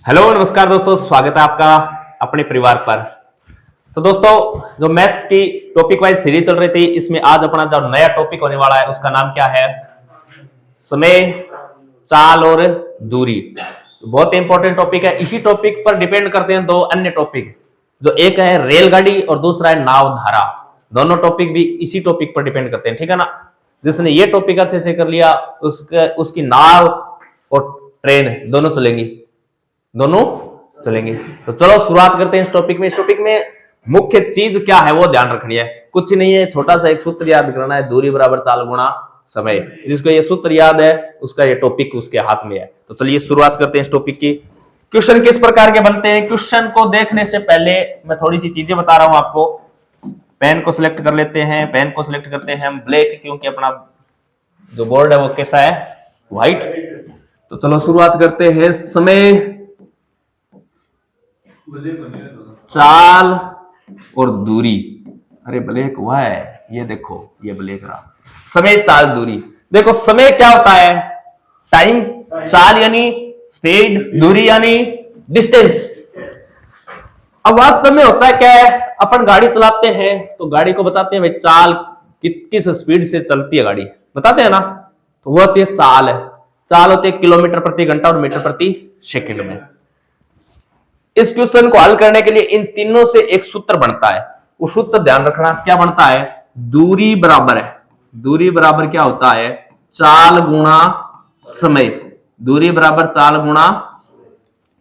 Hello नमस्कार दोस्तों, स्वागत है आपका अपने परिवार पर। तो दोस्तों, जो मैथ्स की टॉपिक वाइज सीरीज चल रही थी, इसमें आज अपना जो नया टॉपिक होने वाला है उसका नाम क्या है? समय, चाल और दूरी। बहुत इंपॉर्टेंट टॉपिक है। इसी टॉपिक पर डिपेंड करते हैं दो अन्य टॉपिक, जो एक है रेलगाड़ी और दूसरा है नाव धारा। दोनों टॉपिक भी इसी टॉपिक पर डिपेंड करते हैं, ठीक है ना। जिसने ये टॉपिक अच्छे से कर लिया उसकी नाव और ट्रेन दोनों चलेंगे। तो चलो शुरुआत करते हैं इस टॉपिक में। इस टॉपिक में मुख्य चीज क्या है वो ध्यान रखनी है। कुछ नहीं है, छोटा सा एक सूत्र याद करना है, दूरी बराबर चाल गुणा समय। जिसको ये सूत्र याद है उसका ये टॉपिक उसके हाथ में है। तो चलिए शुरुआत करते हैं इस टॉपिक की। क्वेश्चन किस प्रकार के बनते हैं? क्वेश्चन को देखने से पहले मैं थोड़ी सी चीजें बता रहा हूं आपको। पेन को सिलेक्ट कर लेते हैं। पेन को सिलेक्ट करते हैं हम ब्लैक, क्योंकि अपना जो बोर्ड है वो कैसा है? व्हाइट। तो चलो शुरुआत करते हैं। समय, चाल और दूरी। अरे ब्लैक हुआ है, ये देखो, ये ब्लैक रहा। समय, चाल, दूरी। देखो समय क्या होता है? टाइम। चाल यानी स्पीड, दूरी यानी डिस्टेंस। अब वास्तव में होता है क्या है? अपन गाड़ी चलाते हैं तो गाड़ी को बताते हैं भाई चाल किस स्पीड से चलती है गाड़ी, बताते हैं ना। तो वो होती है चाल है। चाल होती है किलोमीटर प्रति घंटा और मीटर प्रति सेकंड में। इस क्वेश्चन को हल करने के लिए इन तीनों से एक सूत्र बनता है। वो सूत्र ध्यान रखना क्या बनता है? दूरी बराबर है, दूरी बराबर क्या होता है? चाल गुणा समय। दूरी बराबर चाल गुणा,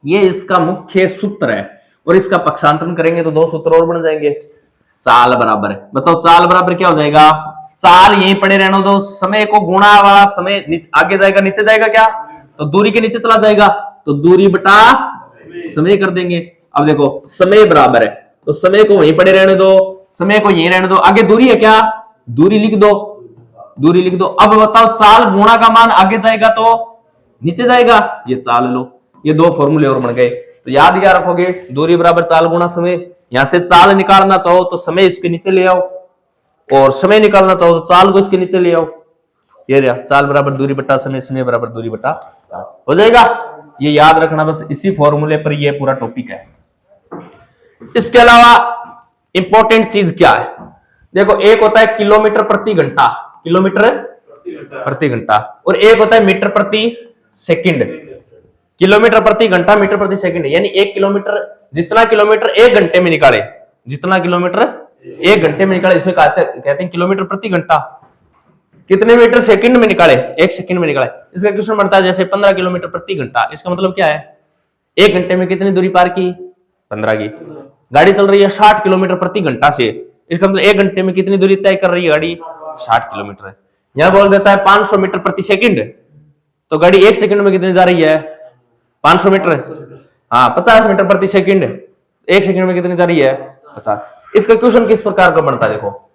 ये इसका मुख्य सूत्र है। और इसका पक्षांतरण करेंगे तो दो सूत्र और बन जाएंगे। चाल बराबर है, बताओ चाल बराबर क्या हो जाएगा? चाल यहीं पड़े रहने दो, समय को गुणा वाला समय आगे जाएगा नीचे जाएगा क्या? तो दूरी के नीचे चला जाएगा, तो दूरी बटा समय कर देंगे। अब देखो समय बराबर है तो समय को वहीं पड़े रहने दो, समय को यहीं रहने दो। आगे दूरी है क्या? दूरी लिख दो, दूरी लिख दो। अब बताओ चाल गुणा का मान आगे जाएगा तो नीचे जाएगा, ये चाल लो। ये दो फॉर्मूले और बन गए। तो याद क्या रखोगे? दूरी बराबर चाल गुणा समय। यहां से चाल निकालना चाहो तो समय इसके नीचे ले आओ, और समय निकालना चाहो तो चाल को इसके नीचे ले आओ। ये रहा चाल बराबर दूरी बटा समय, समय बराबर दूरी बटा चाल। हो जाएगा। ये याद रखना बस, इसी फॉर्मूले पर ये पूरा टॉपिक है। इसके अलावा इंपॉर्टेंट चीज क्या है? देखो एक होता है किलोमीटर प्रति घंटा, किलोमीटर प्रति घंटा, और एक होता है मीटर प्रति सेकंड। किलोमीटर प्रति घंटा, मीटर प्रति सेकंड, यानी एक किलोमीटर, जितना किलोमीटर एक घंटे में निकाले, जितना किलोमीटर एक घंटे में निकाले इसे कहते हैं किलोमीटर प्रति घंटा। कितने मीटर सेकंड में निकाले? एक सेकंड में निकाले। इसका क्वेश्चन बनता है जैसे 15 किलोमीटर प्रति घंटा। इसका मतलब क्या है? एक घंटे में कितनी दूरी पार की? 15 की। गाड़ी चल रही है 60 किलोमीटर प्रति घंटा से, इसका मतलब एक घंटे में कितनी दूरी तय कर रही है गाड़ी? 60 किलोमीटर। यहां बोल देता है 500 मीटर प्रति सेकंड, तो गाड़ी एक सेकंड में कितनी जा रही है? 500 मीटर। हाँ, 50 मीटर प्रति सेकंड, एक सेकंड में कितनी जा रही है? 50। इसका क्वेश्चन किस प्रकार का बनता है? देखो,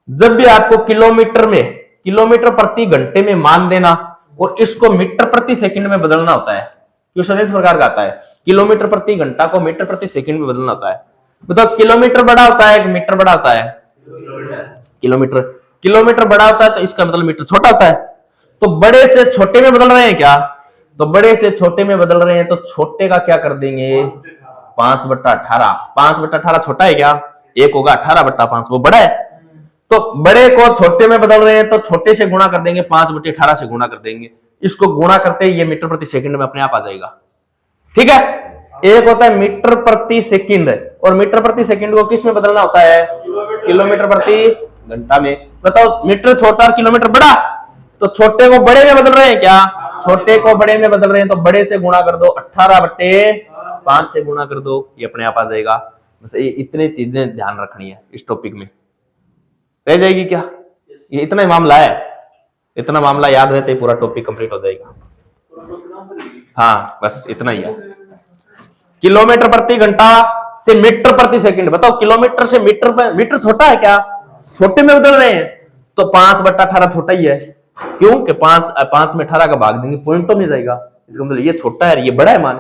जब भी आपको किलोमीटर में, किलोमीटर प्रति घंटे में मान देना और इसको मीटर प्रति सेकंड में बदलना होता है। क्वेश्चन इस प्रकार का आता है, किलोमीटर प्रति घंटा को मीटर प्रति सेकंड में बदलना होता है। बताओ किलोमीटर बड़ा होता है कि मीटर बड़ा होता है? किलोमीटर। किलोमीटर बड़ा होता है तो इसका मतलब मीटर छोटा होता है। तो बड़े से छोटे में बदल रहे हैं क्या? तो बड़े से छोटे में बदल रहे हैं तो छोटे का क्या कर देंगे? 5/18। 5/18 छोटा है क्या? एक होगा 18/5, वो बड़ा है। तो बड़े को छोटे में बदल रहे हैं तो छोटे से गुणा कर देंगे, 5/18 से गुणा कर देंगे। इसको गुणा करते ही ये मीटर प्रति सेकंड में अपने आप आ जाएगा। ठीक है। एक होता है मीटर प्रति सेकंड, और मीटर प्रति सेकंड को किस में बदलना होता है? किलोमीटर प्रति घंटा में। बताओ मीटर छोटा और किलोमीटर बड़ा, तो छोटे को बड़े में बदल रहे हैं क्या? छोटे को बड़े में बदल रहे हैं तो बड़े से गुणा कर दो, 18/5 से गुणा कर दो, ये अपने आप आ जाएगा। बस ये इतनी चीजें ध्यान रखनी है इस टॉपिक में। रह जाएगी क्या? ये इतना ही मामला है। इतना मामला याद रहते ही पूरा टॉपिक कंप्लीट हो जाएगा। हाँ, बस इतना ही है। किलोमीटर प्रति घंटा से मीटर प्रति सेकंड। बताओ किलोमीटर से मीटर पर, मीटर छोटा है क्या? छोटे में बदल रहे हैं तो 5/18 छोटा ही है। क्यों कि 5 में 18 का भाग देंगे, पॉइंटों में जाएगा। इसका मतलब ये छोटा है, ये बड़ा है मान।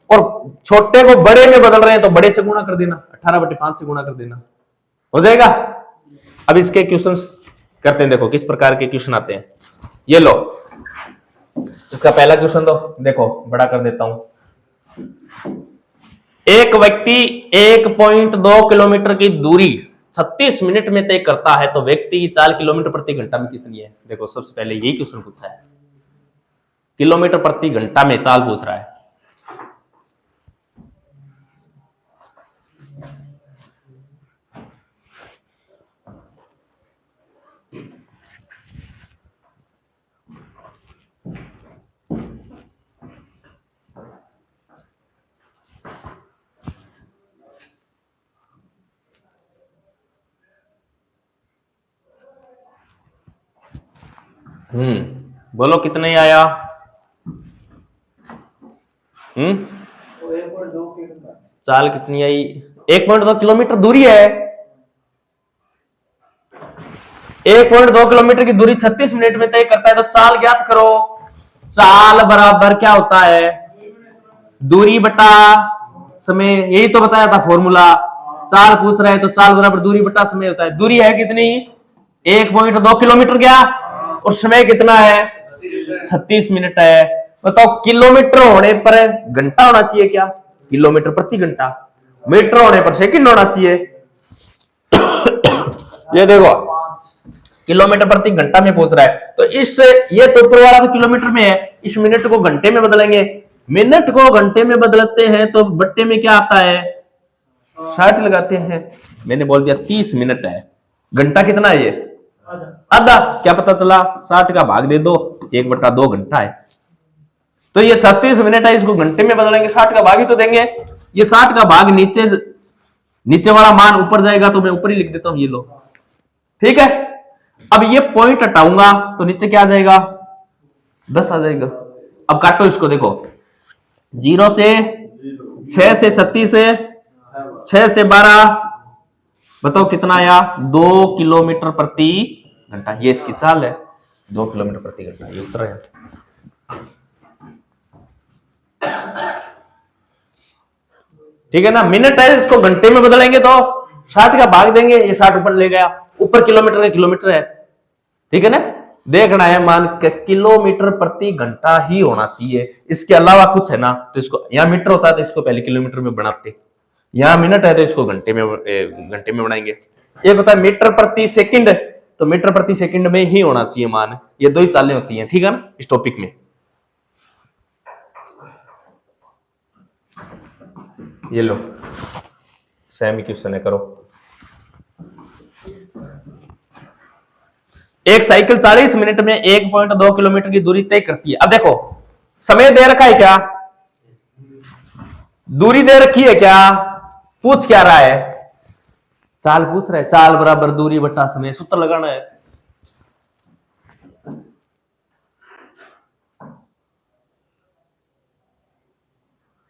और छोटे को बड़े में बदल रहे हैं तो बड़े से गुणा कर देना, 18/5 से गुणा कर देना, हो जाएगा। अब इसके क्वेश्चंस करते हैं। देखो किस प्रकार के क्वेश्चन आते हैं। ये लो, इसका पहला क्वेश्चन तो देखो, बड़ा कर देता हूं। एक व्यक्ति 1.2 किलोमीटर की दूरी 36 मिनट में तय करता है तो व्यक्ति की चाल किलोमीटर प्रति घंटा में कितनी है? देखो सबसे पहले यही क्वेश्चन पूछा है, किलोमीटर प्रति घंटा में चाल पूछ रहा है। बोलो कितने आया? चाल कितनी आई? 1.2 किलोमीटर दूरी है। 1.2 किलोमीटर की दूरी 36 मिनट में तय करता है तो चाल ज्ञात करो। चाल बराबर क्या होता है? दूरी बटा समय, यही तो बताया था फॉर्मूला। चाल पूछ रहा है तो चाल बराबर दूरी बटा समय होता है। दूरी है कितनी? 1.2 किलोमीटर क्या, और समय कितना है? 36 मिनट है। बताओ किलोमीटर होने पर घंटा होना चाहिए क्या? किलोमीटर प्रति घंटा। मीटर होने पर सेकंड होना चाहिए। ये देखो किलोमीटर प्रति घंटा में पूछ रहा है तो इस ये तो ऊपर वाला तो किलोमीटर में है, इस मिनट को घंटे में बदलेंगे। मिनट को घंटे में बदलते हैं तो बट्टे में क्या आता है? 60 लगाते हैं। मैंने बोल दिया 30 मिनट है। घंटा कितना है? ये आधा। क्या पता चला? 60 का भाग दे दो, 1/2 घंटा है। तो ये 36 मिनट है, इसको घंटे में बदलेंगे, 60 का भाग ही तो देंगे। ये 60 का भाग नीचे वाला मान ऊपर जाएगा तो मैं ऊपर ही लिख देता हूं, ये लो। ठीक है, अब ये पॉइंट हटाऊंगा तो नीचे क्या आ जाएगा? 10 आ जाएगा। अब काटो इसको, देखो 0 से 6 से 36 से 6 से 12, बताओ कितना आया? 2 किलोमीटर प्रति घंटा। ये इसकी चाल है, 2 किलोमीटर प्रति घंटा, ये उत्तर है। ठीक है ना, मिनट है, इसको घंटे में बदलेंगे तो 60 का भाग देंगे, ये 60 ऊपर ले गया, ऊपर किलोमीटर है, किलोमीटर है। ठीक है ना, देखना है मान के किलोमीटर प्रति घंटा ही होना चाहिए, इसके अलावा कुछ है ना तो इसको, यहां मीटर होता है तो इसको पहले किलोमीटर में बनाते, यहां मिनट है तो इसको घंटे में बनाएंगे। एक होता है मीटर प्रति सेकंड, तो मीटर प्रति सेकंड में ही होना चाहिए मान। ये दो ही चालें होती हैं, ठीक है ना, इस टॉपिक में। ये लो सेमी क्वेश्चन है, करो। एक साइकिल 40 मिनट में 1.2 किलोमीटर की दूरी तय करती है। अब देखो समय दे रखा है क्या, दूरी दे रखी है क्या, पूछ क्या रहा है? चाल पूछ रहा है। चाल बराबर दूरी बटा समय, सूत्र लगाना है।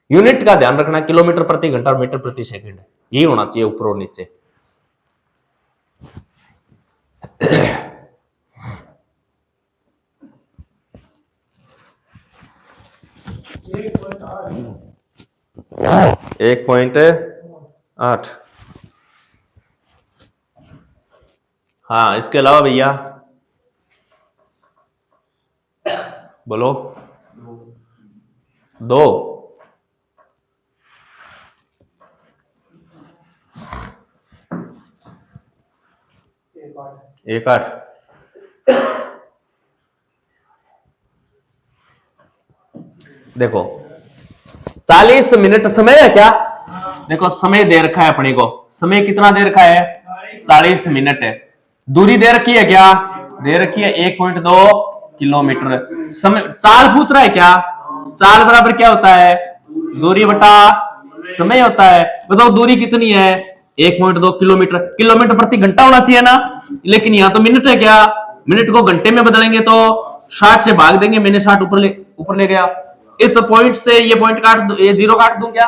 यूनिट का ध्यान रखना, किलोमीटर प्रति घंटा और मीटर प्रति सेकंड, यही होना चाहिए ऊपर और नीचे। एक पॉइंट 8। हाँ, इसके अलावा भैया बोलो। 2 1/8। देखो 40 मिनट समय है क्या, देखो समय दे रखा है अपने को, समय कितना दे रखा है? 40 मिनट है। दूरी दे रखी है क्या, दे रखी है 1.2 किलोमीटर। समय, चाल पूछ रहा है क्या, चाल बराबर क्या होता है? दूरी बटा समय होता है। बताओ दूरी कितनी है? 1.2 किलोमीटर। किलोमीटर प्रति घंटा होना चाहिए ना, लेकिन यहां तो मिनट है क्या, मिनट को घंटे में बदलेंगे तो 60 से भाग देंगे, मैंने 60 ऊपर ले गया। इस पॉइंट से ये पॉइंट काट दो, ये 0 काट दूं क्या,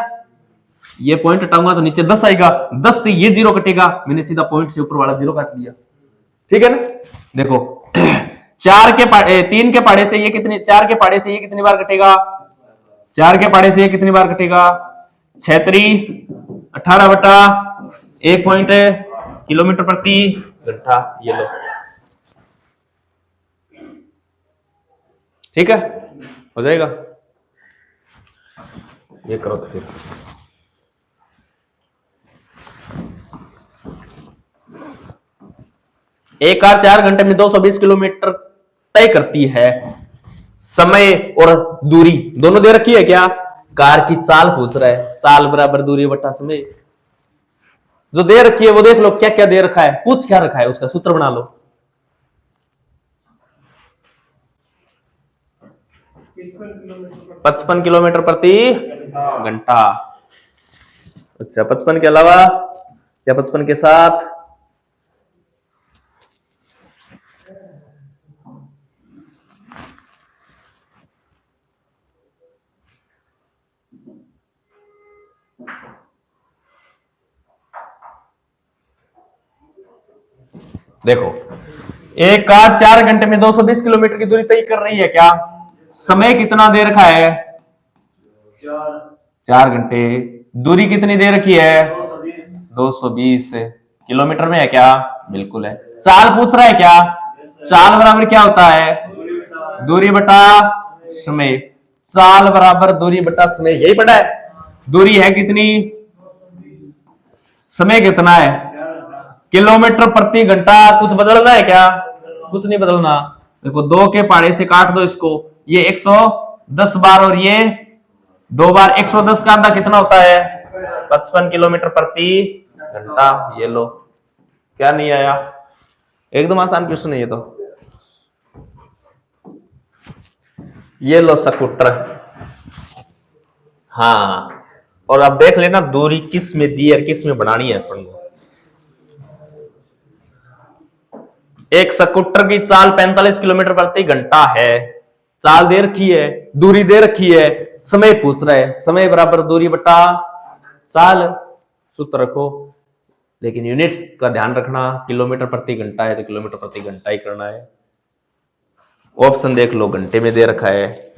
ये पॉइंट हटाऊंगा तो नीचे 10 आएगा, 10 से ये 0 कटेगा, मैंने सीधा पॉइंट से ऊपर वाला 0 काट दिया। ठीक है ना, देखो 3 के पाड़े से ये कितनी, 4 के पाड़े से ये कितनी बार कटेगा, 4 के पाड़े से ये कितनी बार कटेगा, 18 बटा 1 पॉइंट किलोमीटर प्रति घंटा, ये लो। ठीक है, हो जाएगा। ये करो तो फिर एक कार 4 घंटे में 220 किलोमीटर तय करती है। समय और दूरी दोनों दे रखी है क्या? कार की चाल पूछ रहा है, चाल बराबर दूरी बटा समय। जो दे रखी है वो देख लो क्या क्या दे रखा है, पूछ क्या रखा है, उसका सूत्र बना लो। 55 किलोमीटर प्रति घंटा। अच्छा, 55 के अलावा या 55 के साथ? देखो, एक कार 4 घंटे में 220 किलोमीटर की दूरी तय कर रही है क्या? समय कितना दे रखा है? 4 घंटे। दूरी कितनी दे रखी है? 220 किलोमीटर में है क्या? बिल्कुल है। चाल पूछ रहा है क्या? चाल बराबर क्या होता है? दूरी बटा समय। चाल बराबर दूरी बटा समय, यही पढ़ा है। दूरी है कितनी, समय कितना है? किलोमीटर प्रति घंटा। कुछ बदलना है क्या? कुछ नहीं बदलना। देखो, 2 के पहाड़े से काट दो इसको, ये 110 बार और ये 2 बार। 110 का आधा कितना होता है? 55 किलोमीटर प्रति घंटा। ये लो, क्या नहीं आया? एकदम आसान क्वेश्चन है ये तो। ये लो स्कूटर। हाँ, और अब देख लेना दूरी किस में दी है, किस में बनानी है अपन को। एक स्कूटर की चाल 45 किलोमीटर प्रति घंटा है। चाल दे रखी है, दूरी दे रखी है, समय पूछ रहा है। समय बराबर दूरी बटा चाल, सूत्र रखो। लेकिन यूनिट्स का ध्यान रखना, किलोमीटर प्रति घंटा है तो किलोमीटर प्रति घंटा ही करना है। ऑप्शन देख लो, घंटे में दे रखा है।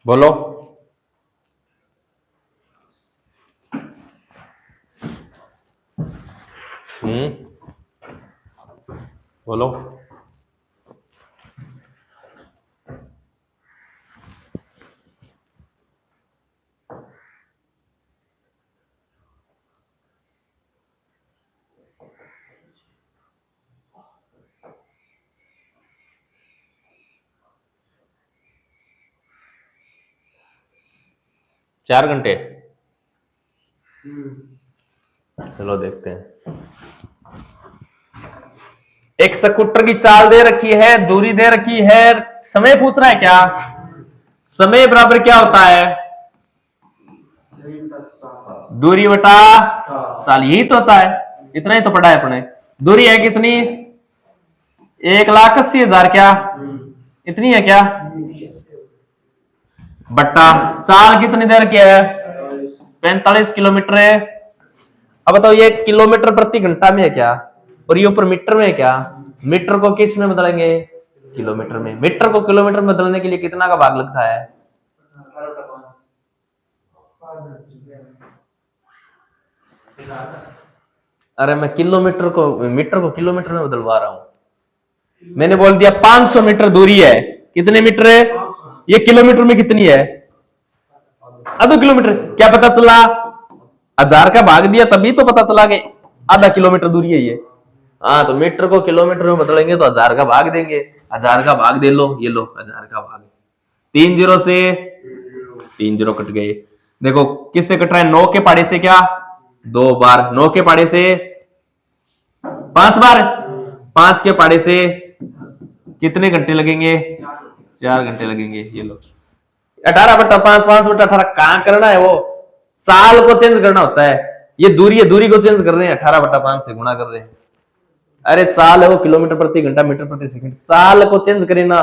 बोलो। बोलो। चार घंटे। चलो देखते हैं। एक स्कूटर की चाल दे रखी है, दूरी दे रखी है, समय पूछ रहा है क्या? समय बराबर क्या होता है? दूरी बटा चाल, यही तो होता है। इतना ही तो पढ़ा है अपने। दूरी है कितनी? 1,80,000। क्या इतनी है क्या? बट्टा चाल कितनी देर की है? 45 किलोमीटर है। अब बताओ, ये किलोमीटर प्रति घंटा में है क्या, और ये ऊपर मीटर में है क्या? मीटर को किस में बदलेंगे? किलोमीटर में। मीटर को किलोमीटर में बदलने के लिए कितना का भाग लगता है? अरे मैं मीटर को किलोमीटर में बदलवा रहा हूं। मैंने बोल दिया 500 मीटर दूरी है। कितने मीटर है? ये किलोमीटर में कितनी है? आधा किलोमीटर। क्या पता चला? 1000 का भाग दिया तभी तो पता चला कि आधा किलोमीटर दूरी है ये। हाँ, तो मीटर को किलोमीटर में बदलेंगे तो 1000 का भाग देंगे। 1000 का भाग दे लो, ये लो 1000 का भाग। 3 जीरो से 3 जीरो कट गए। देखो किससे कट रहा है? 9 के पाड़े से क्या? 2 बार। 9 के पाड़े से 5 बार। 5 के पाड़े से कितने घंटे लगेंगे? 4 घंटे लगेंगे। ये लो 18/5, 5/18 कहां करना है? वो चाल को चेंज करना होता है। ये दूरी है, दूरी को चेंज कर रहे हैं, 18/5 से गुणा कर रहे हैं। अरे चाल है वो किलोमीटर प्रति घंटा, मीटर प्रति सेकंड। चाल को चेंज करे ना,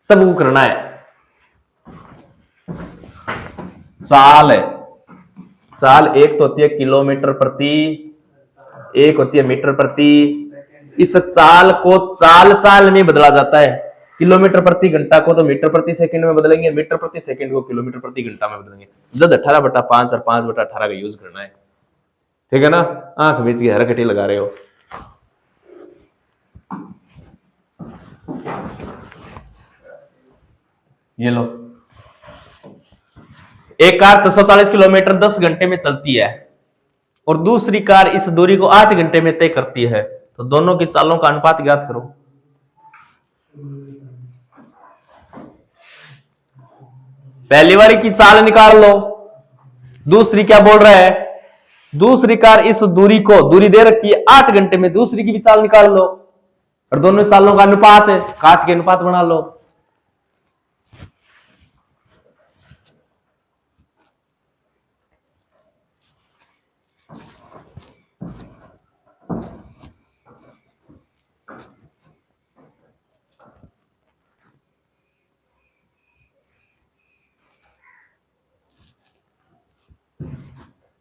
तब वो करना है। चाल है, चाल एक तो होती है किलोमीटर प्रति एक होती है मीटर प्रति। इस चाल को चाल चाल में बदला जाता है। किलोमीटर प्रति घंटा को तो मीटर प्रति सेकंड में बदलेंगे, मीटर प्रति सेकंड को किलोमीटर प्रति घंटा में बदलेंगे। जब 18/5 और 5/18 का यूज करना है, ठीक है ना। आंख बीच की हरकटी लगा रहे हो। ये लो, एक कार 640 किलोमीटर 10 घंटे में चलती है और दूसरी कार इस दूरी को 8 घंटे में तय करती है, तो दोनों की चालों का अनुपात ज्ञात करो। पहली वाली की चाल निकाल लो, दूसरी क्या बोल रहा है, दूसरी कार इस दूरी को, दूरी दे रखी है 8 घंटे में, दूसरी की भी चाल निकाल लो और दोनों चालों का अनुपात है, काट के अनुपात बना लो।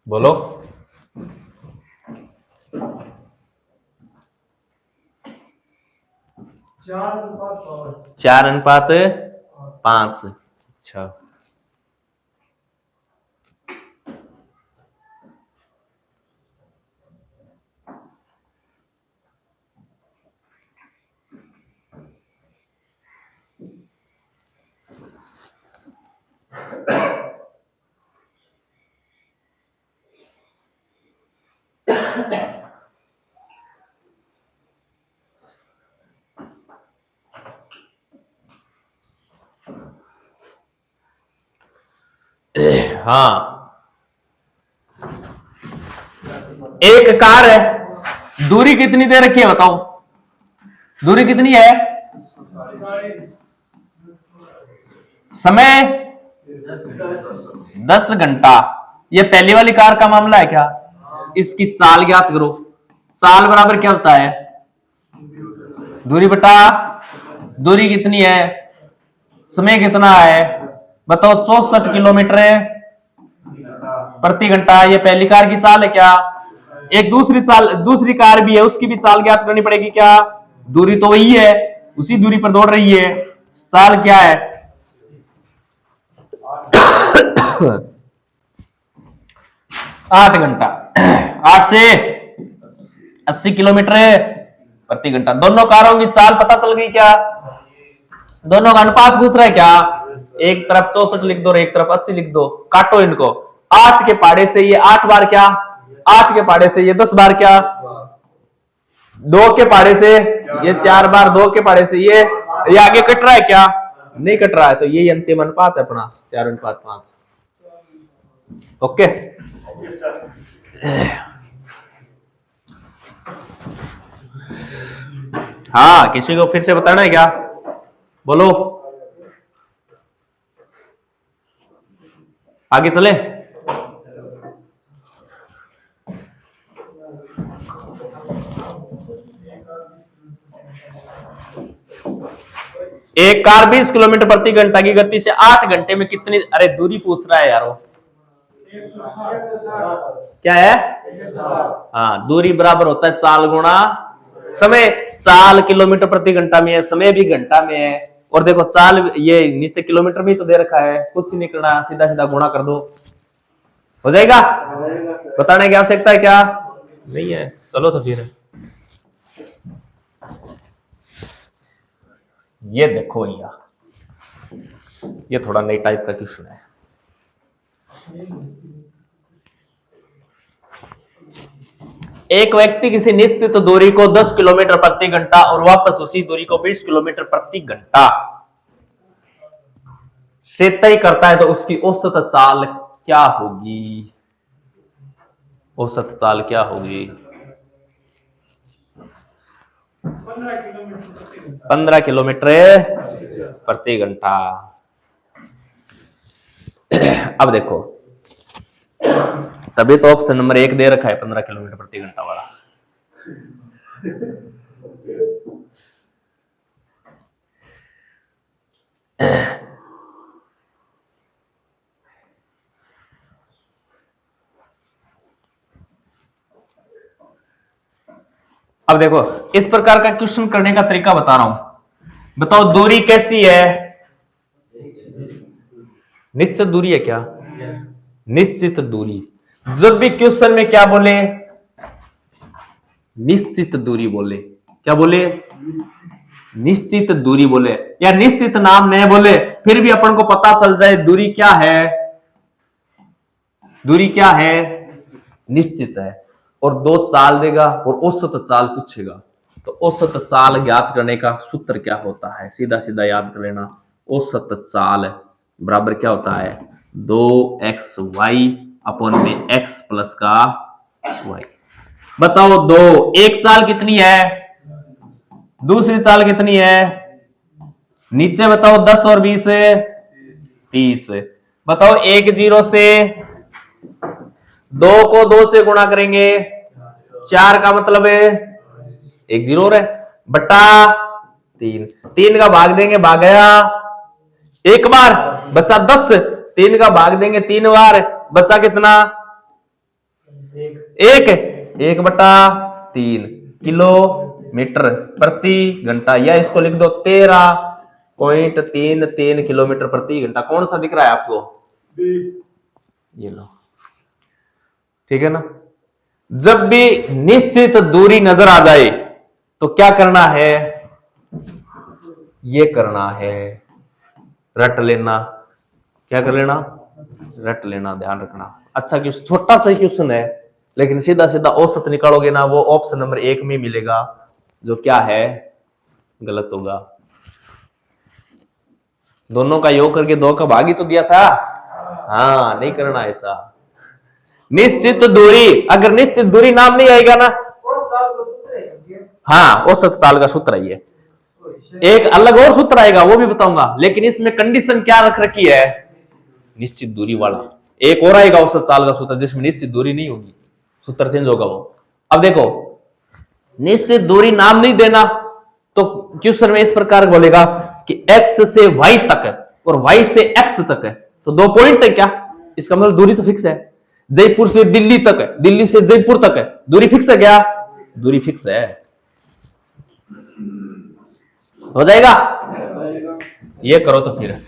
बोलो। 4:5। अच्छा, हाँ, एक कार है, दूरी कितनी दे रखी है बताओ, दूरी कितनी है, समय 10 घंटा। ये पहली वाली कार का मामला है क्या, इसकी चाल ज्ञात करो। चाल बराबर क्या होता है, दूरी बटा दूरी कितनी है, समय कितना है बताओ, 64 किलोमीटर प्रति घंटा। ये पहली कार की चाल है क्या, एक दूसरी चाल, दूसरी कार भी है, उसकी भी चाल ज्ञात करनी पड़ेगी क्या, दूरी तो वही है, उसी दूरी पर दौड़ रही है, चाल क्या है 8 घंटा। 8 से 80 किलोमीटर प्रति घंटा। दोनों कारों की चाल पता चल गई क्या, दोनों का अनुपात पूछ रहा है क्या, एक तरफ 64 लिख दो और एक तरफ 80 लिख दो, काटो इनको। 8 के पाड़े से ये 8 बार क्या, 8 के पाड़े से ये 10 बार क्या, 2 के पाड़े से ये 4 बार, 2 के पाड़े से ये आगे कट रहा है क्या, नहीं कट रहा है, तो ये अंतिम अनुपात है अपना 4:5। ओके। हाँ, किसी को फिर से बताना है क्या, बोलो, आगे चले। एक कार 20 किलोमीटर प्रति घंटा की गति से 8 घंटे में कितनी, अरे दूरी पूछ रहा है यारो, क्या है, हाँ, दूरी बराबर होता है चाल गुणा समय। चाल किलोमीटर प्रति घंटा में है, समय भी घंटा में है, और देखो चाल ये नीचे किलोमीटर में तो दे रखा है, कुछ नहीं करना, सीधा सीधा गुणा कर दो, हो जाएगा। बताने की आवश्यकता है क्या, नहीं है, चलो तो फिर ये देखो भैया, ये थोड़ा नई टाइप का क्वेश्चन है। एक व्यक्ति किसी निश्चित दूरी को 10 किलोमीटर प्रति घंटा और वापस उसी दूरी को 20 किलोमीटर प्रति घंटा से तय करता है, तो उसकी औसत चाल क्या होगी, औसत चाल क्या होगी, 15 किलोमीटर प्रति घंटा। अब देखो, तभी तो ऑप्शन नंबर 1 दे रखा है 15 किलोमीटर प्रति घंटा वाला। अब देखो इस प्रकार का क्वेश्चन करने का तरीका बता रहा हूं। बताओ दूरी कैसी है? निश्चित दूरी है क्या? निश्चित दूरी। जब भी क्वेश्चन में क्या बोले? निश्चित दूरी बोले। क्या बोले? निश्चित दूरी बोले, या निश्चित नाम नहीं बोले, फिर भी अपन को पता चल जाए दूरी क्या है। दूरी क्या है? निश्चित है। और दो चाल देगा और औसत चाल पूछेगा, तो औसत चाल ज्ञात करने का सूत्र क्या होता है? सीधा सीधा याद कर लेना। औसत चाल बराबर क्या होता है? 2xy अपॉन में x प्लस का y। बताओ दो, एक चाल कितनी है? दूसरी चाल कितनी है? नीचे बताओ 10 और 20 30। बताओ एक जीरो से, दो को दो से गुणा करेंगे, 4 का मतलब है एक जीरो है बटा 3। 3 का भाग देंगे, भाग गया एक बार, बचा 10। 3 का भाग देंगे 3 बार, बचा कितना? एक बटा 3 किलोमीटर प्रति घंटा, या इसको लिख दो 13.33 किलोमीटर प्रति घंटा। कौन सा दिख रहा है आपको? ये लो, ठीक है ना। जब भी निश्चित दूरी नजर आ जाए तो क्या करना है? ये करना है, रट लेना। क्या कर लेना? रट लेना, ध्यान रखना। अच्छा क्वेश्चन, छोटा सा क्वेश्चन है, लेकिन सीधा सीधा औसत निकालोगे ना, वो ऑप्शन नंबर 1 में मिलेगा, जो क्या है? गलत होगा। दोनों का योग करके 2 का भाग ही तो दिया था। हाँ, नहीं करना ऐसा। निश्चित दूरी, अगर निश्चित दूरी नाम नहीं आएगा ना, हाँ औसत चाल का सूत्र है ये। एक अलग और सूत्र आएगा, वो भी बताऊंगा, लेकिन इसमें कंडीशन क्या रख रखी है? निश्चित दूरी वाला। एक और आएगा औसत चाल का सूत्र, जिसमें निश्चित दूरी नहीं होगी, सूत्र चेंज होगा वो। अब देखो, निश्चित दूरी नाम नहीं देना तो क्वेश्चन में इस प्रकार बोलेगा कि x से y तक और y से x तक है, तो 2 पॉइंट है क्या? इसका मतलब दूरी तो फिक्स है। जयपुर से दिल्ली तक है, दिल्ली से जयपुर तक है, दूरी फिक्स है क्या? दूरी फिक्स है। हो जाएगा? ये करो तो फिर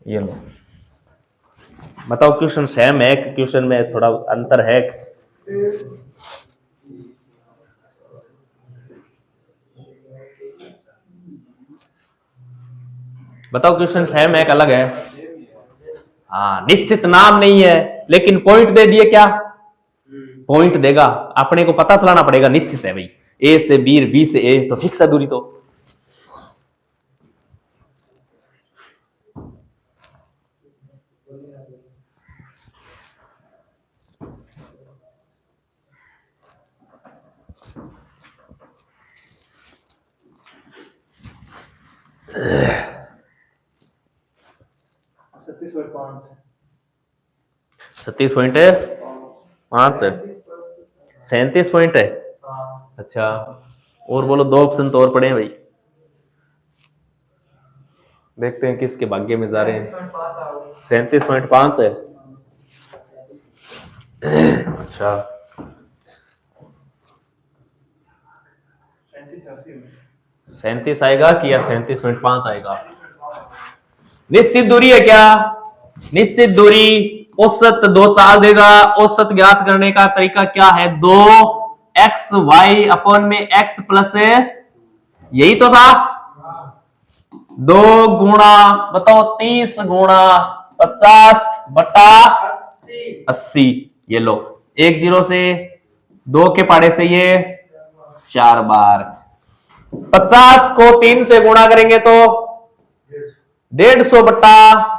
ये लो। बताओ क्वेश्चन सेम है कि क्वेश्चन में थोड़ा अंतर है? बताओ क्वेश्चन सेम है कि अलग है? हाँ, निश्चित नाम नहीं है, लेकिन पॉइंट दे दिए। क्या पॉइंट देगा? अपने को पता चलाना पड़ेगा। निश्चित है भाई, ए से बी, बी से ए, तो फिक्स है दूरी। तो छत्तीस पॉइंट है, 5 37 पॉइंट है। अच्छा, और बोलो, 2 ऑप्शन तो और पड़े हैं भाई, देखते हैं किसके भाग्य में जा रहे हैं। 37.5 है। अच्छा, 37 आएगा कि या 37.5 आएगा? निश्चित दूरी है क्या? निश्चित दूरी औसत 2 चाल देगा। औसत ज्ञात करने का तरीका क्या है? 2xy अपॉन में x प्लस, यही तो था। 2 गुणा, बताओ 30 गुणा 50 बटा 80। ये लो, एक जीरो से, 2 के पाड़े से ये 4 बार। 50 को 3 से गुणा करेंगे तो 150 बटा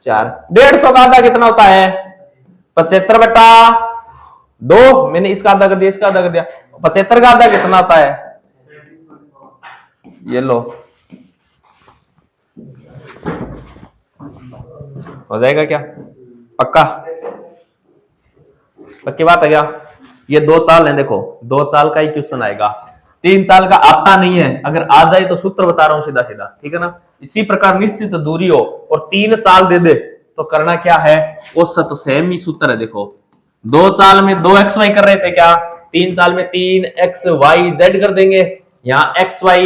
4। 150 का आधा कितना होता है? 75 बटा 2। मैंने इसका आधा कर दिया, इसका आधा कर दिया। 75 का आधा कितना होता है? ये लो, हो जाएगा क्या? पक्का? पक्की बात है क्या? ये 2 चाल है, देखो 2 चाल का ही क्वेश्चन आएगा, 3 चाल का आता नहीं है। अगर आ जाए तो सूत्र बता रहा हूं सीधा सीधा, ठीक है ना। इसी प्रकार निश्चित दूरी हो और 3 चाल दे दे तो करना क्या है? औसत तो सेम ही सूत्र है। देखो, दो चाल में 2xy कर रहे थे क्या, तीन चाल में 3xyz कर देंगे, यहाँ xy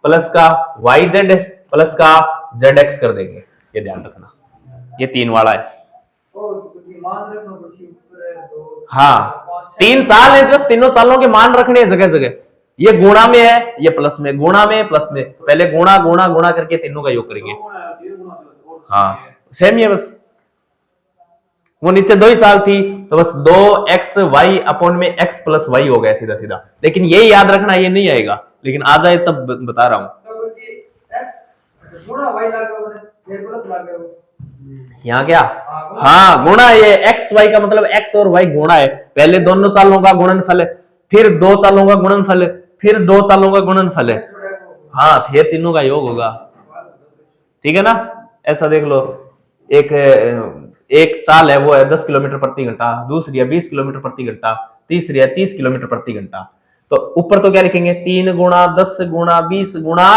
प्लस का yz प्लस का zx कर देंगे। ये ध्यान रखना, ये तीन वाला है। हाँ, तीन चाल है, बस तीनों चालों के मान रखने हैं जगह जगह। ये गुणा में है, ये प्लस में, गुणा में प्लस में, पहले गुणा गुणा गुणा करके तीनों का योग करेंगे। हाँ सेम ही है, बस वो नीचे दो ही चाल थी तो बस 2xy अपॉन में x प्लस वाई हो गया सीधा सीधा। लेकिन ये याद रखना, ये नहीं आएगा, लेकिन आ जाए तब बता रहा हूं। यहाँ क्या, हाँ गुणा, ये एक्स वाई का मतलब एक्स और वाई गुणा है। पहले दोनों चालों का गुणनफल है, फिर दो चालों का गुणनफल है, फिर दो चालों का गुणनफल है। हाँ, फिर तीनों का योग होगा। ठीक है ना, ऐसा देख लो, एक चाल है वो है 10 किलोमीटर प्रति घंटा, दूसरी है 20 किलोमीटर प्रति घंटा, तीसरी है 30 किलोमीटर प्रति घंटा। तो ऊपर तो क्या लिखेंगे, 3 गुणा 10 गुणा 20 गुणा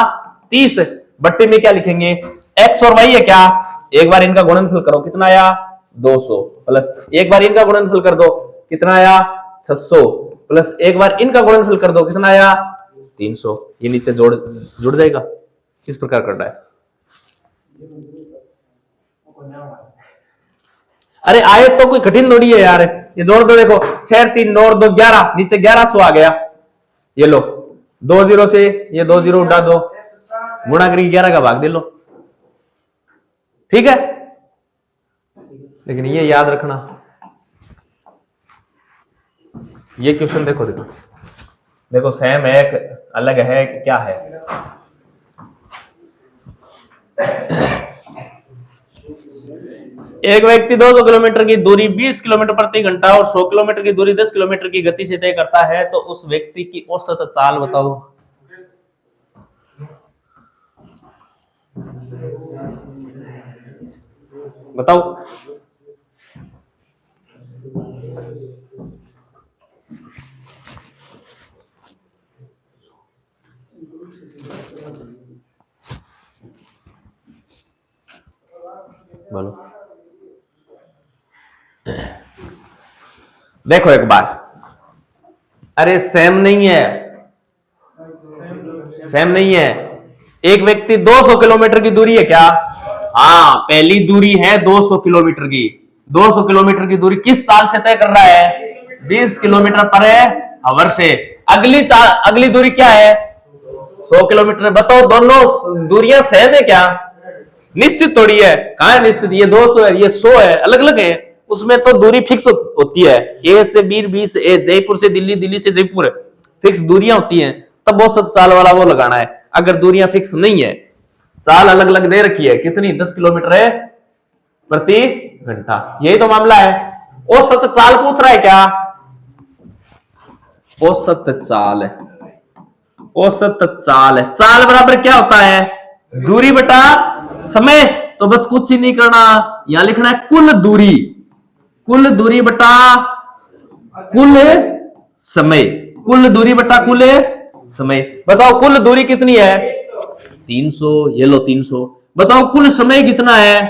30। बट्टे में क्या लिखेंगे, एक्स और वाई है क्या, एक बार इनका गुणनफल करो, कितना आया 200, प्लस एक बार इनका गुणनफल कर दो, कितना आया 600, प्लस एक बार इनका गुणनफल कर दो, कितना आया 300। ये नीचे जुड़ जाएगा। किस प्रकार करना है, अरे आयत तो कोई कठिन थोड़ी है यार, ये जोड़ दो, देखो 6 3 9 2 11, नीचे 1100 आ गया। ये लो 2 0 से ये 2 0 उठा दो, गुणा करके 11 का भाग दे लो। ठीक है, लेकिन ये याद रखना, ये क्वेश्चन देखो देखो देखो, सेम है अलग है कि क्या है। एक व्यक्ति 200 किलोमीटर की दूरी 20 किलोमीटर प्रति घंटा और 100 किलोमीटर की दूरी 10 किलोमीटर की गति से तय करता है, तो उस व्यक्ति की औसत चाल बताओ। बताओ, बोलो। देखो एक बार, अरे सेम नहीं है, सेम नहीं है। एक व्यक्ति 200 किलोमीटर की दूरी है क्या, हाँ पहली दूरी है 200 किलोमीटर की। 200 किलोमीटर की दूरी किस चाल से तय कर रहा है, 20 किलोमीटर पर आवर से। अगली दूरी क्या है 100 किलोमीटर। बताओ दोनों दूरियां सेम है क्या, निश्चित थोड़ी है, कहां है निश्चित, ये 200 है ये 100 है, अलग अलग है। उसमें तो दूरी फिक्स होती है, ए से बी से ए, जयपुर से दिल्ली, दिल्ली से जयपुर, फिक्स दूरियां होती हैं, तब वो 7 चाल वाला वो लगाना है। अगर दूरियां फिक्स नहीं है, चाल अलग अलग दे रखी है, कितनी 10 किलोमीटर है प्रति घंटा, यही तो मामला है। औसत चाल पूछ रहा है क्या, औसत चाल है, औसत चाल है। चाल बराबर क्या होता है, दूरी बटा समय। तो बस कुछ ही नहीं करना, यहां लिखना है कुल दूरी, कुल दूरी बटा कुल समय, कुल दूरी बटा कुल समय। बताओ कुल दूरी कितनी है 300, ये लो 300। बताओ कुल समय कितना है,